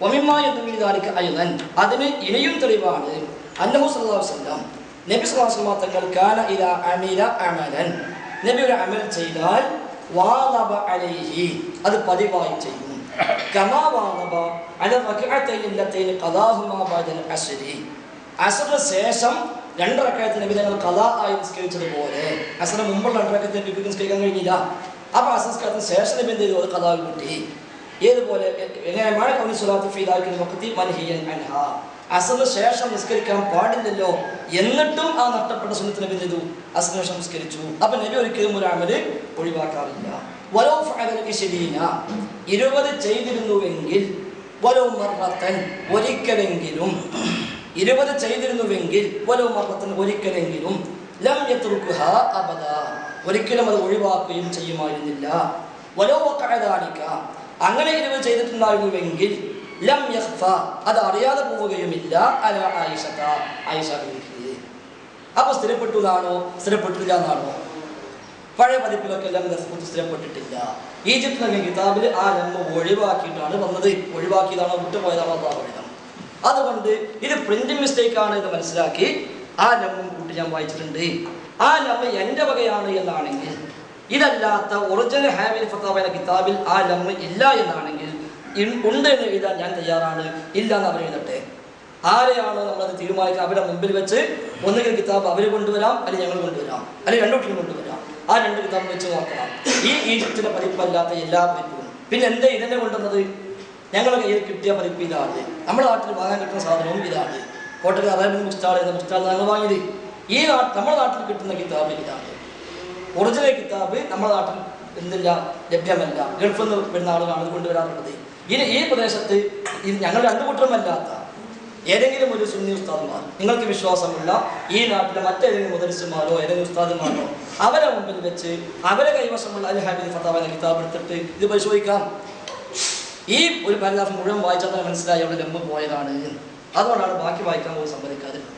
ومما يدل ذلك ايضا, അതിന് ഇനിയും തെളിവാണ് അന്നഹു സല്ലല്ലാഹു അലൈഹി വസല്ലം, നബി സല്ലല്ലാഹു അലൈഹി വസല്ലം തങ്ങൾ കാന ഇദാ അമില അമലൻ, നബി ഒരു അമൽ ചെയ്താൽ വാദബ അലൈഹി, അത് പതിവായി ചെയ്യും. കമാ വാദബ അല റക്അത്തൈൻ ലത്തൈൻ ഖദാഹുമാ ബഅദൽ അസ്രി, അസ്റിന് ശേഷം 2 റക്അത്ത് നബി തങ്ങൾ ഖദാ ആയി നിസ്കരിച്ചതുപോലെ. അസ്റിന് മുമ്പുള്ള 2 റക്അത്ത് നബിക്ക് നിസ്കരിക്കാൻ കഴിഞ്ഞില്ല. അപ്പോൾ അസ്റിന് ശേഷം നബി എന്ത് ചെയ്തു? അത് ഖദാ കൂട്ടി. ഏതുപോലെ എങ്ങനെ മഴ കൗനി സ്വലാത്തു ഫീ ദാലിക വഖതി മൻഹിയൻ അൻഹാ, അസ്റിന് ശേഷം നിസ്കരിക്കാൻ പാടില്ലല്ലോ, എന്നിട്ടും ആ നഷ്ടപ്പെട്ട സുന്നത്ത് നബി ചെയ്തു, അസ്റിന് ശേഷം നിസ്കരിച്ചു. അപ്പൊ നബി ഒരിക്കലും ഒരു അമല് ഒഴിവാക്കാറില്ല. വലൗ ഫഅല 20 ചെയ്തിരുന്നുവെങ്കിൽ, വലൗ മർറത്തൻ ഒരിക്കലെങ്കിലും, 20 ചെയ്തിരുന്നുവെങ്കിൽ, വലൗ മർറത്തൻ ഒരിക്കലെങ്കിലും, ലം യത്റുഖുഹാ അബദാ ഒരിക്കലും അത് ഒഴിവാക്കുകയും ചെയ്യുമായിരുന്നില്ല. അങ്ങനെ ഇരുവ് ചെയ്തിട്ടുണ്ടായിരുന്നുവെങ്കിൽ ലം യഖ്ഫ അത് അറിയാതെ പോവുകയുമില്ല അല ആയിഷത ആയിഷ ബീവിക്ക്. അപ്പൊ സ്ഥിരപ്പെട്ടു എന്നാണോ സ്ഥിരപ്പെട്ടില്ല എന്നാണോ? പഴയ പതിപ്പിലൊക്കെ ലം യസ്ബുത്ത് സ്ഥിരപ്പെട്ടിട്ടില്ല. ഈജിപ്ത് എന്ന കിതാബിൽ ആ ലം ഒഴിവാക്കിയിട്ടാണ് വന്നത്. ഒഴിവാക്കിയതാണോ വിട്ടുപോയതാണോ അതാണ്. അതുകൊണ്ട് ഇത് പ്രിന്റിംഗ് മിസ്റ്റേക്ക് ആണ് എന്ന് മനസ്സിലാക്കി ആ ലമ്മും കൂട്ടി ഞാൻ വായിച്ചിട്ടുണ്ട്. ആ ലമ്മ എൻ്റെ വകയാണ് എന്നാണെങ്കിൽ, ഇതല്ലാത്ത ഒറിജിനൽ ഹാബിൽ ഫത്താവ എന്ന കിതാബിൽ ആ ലമ്മ ഇല്ല എന്നാണെങ്കിൽ ഉണ്ട് എന്ന് എഴുതാൻ ഞാൻ തയ്യാറാണ്. ഇല്ല എന്ന് അവർ എഴുതട്ടെ. ആരെയാണോ നമ്മളത് തീരുമാനിക്കുക അവരുടെ മുമ്പിൽ വെച്ച് ഒന്നുകിൽ കിതാബ് അവർ കൊണ്ടുവരാം, അല്ലെങ്കിൽ ഞങ്ങൾ കൊണ്ടുവരാം, അല്ലെങ്കിൽ രണ്ടോട്ടിനും കൊണ്ടുവരാം. ആ രണ്ട് കിതാബ് വെച്ച് നോക്കണം. ഈ ഈജിപ്തിന്റെ പതിപ്പല്ലാത്ത എല്ലാ പതിപ്പും പിന്നെ എന്തേ ഇതെന്നെ കൊണ്ടുവന്നത്? ഞങ്ങളുടെ കയ്യിൽ കിട്ടിയ പതിപ്പ് ഇതാണ്. നമ്മുടെ നാട്ടിൽ വാങ്ങാൻ കിട്ടുന്ന സാധനവും ഇതാണ്. കോട്ടക്കൽ അറേബ്യൻ ബുക്സ്റ്റാൾ എന്ന ബുക്സ്റ്റാൾ ഞങ്ങൾ വാങ്ങിയത്. ഈ നമ്മുടെ നാട്ടിൽ കിട്ടുന്ന കിതാബ് ഇതാണ്. ഒറിജിനൽ കിതാബ് നമ്മുടെ നാട്ടിൽ എന്തില്ല, ലഭ്യമല്ല. ഗൾഫിൽ നിന്ന് വരുന്ന ആളുകളാണ് ഇത് കൊണ്ടുവരാറുള്ളത്. ഇനി ഈ പ്രദേശത്ത് ഇത് ഞങ്ങൾ രണ്ടു കൂട്ടരുമല്ലാത്ത ഏതെങ്കിലും ഒരു സുന്നി ഉസ്താദുമാർ, നിങ്ങൾക്ക് വിശ്വാസമുള്ള ഈ നാട്ടിലെ മറ്റേതെങ്കിലും മുദരിസുമാരോ ഏതെങ്കിലും ഉസ്താദുമാരോ അവരെ മുമ്പിൽ വെച്ച് അവരെ കൈവശമുള്ള അൽ ഹാബിൽ ഫത്താവ എന്ന കിതാബ് എടുത്തിട്ട് ഇത് പരിശോധിക്കാം. ഈ ഒരു പാരഗ്രാഫ് മുഴുവൻ വായിച്ചാൽ തന്നെ മനസ്സിലായി അവിടെ ലംബ് പോയതാണ്. അതുകൊണ്ടാണ് ബാക്കി വായിക്കാൻ പോയി സമ്മതിക്കാതിരുന്നത്.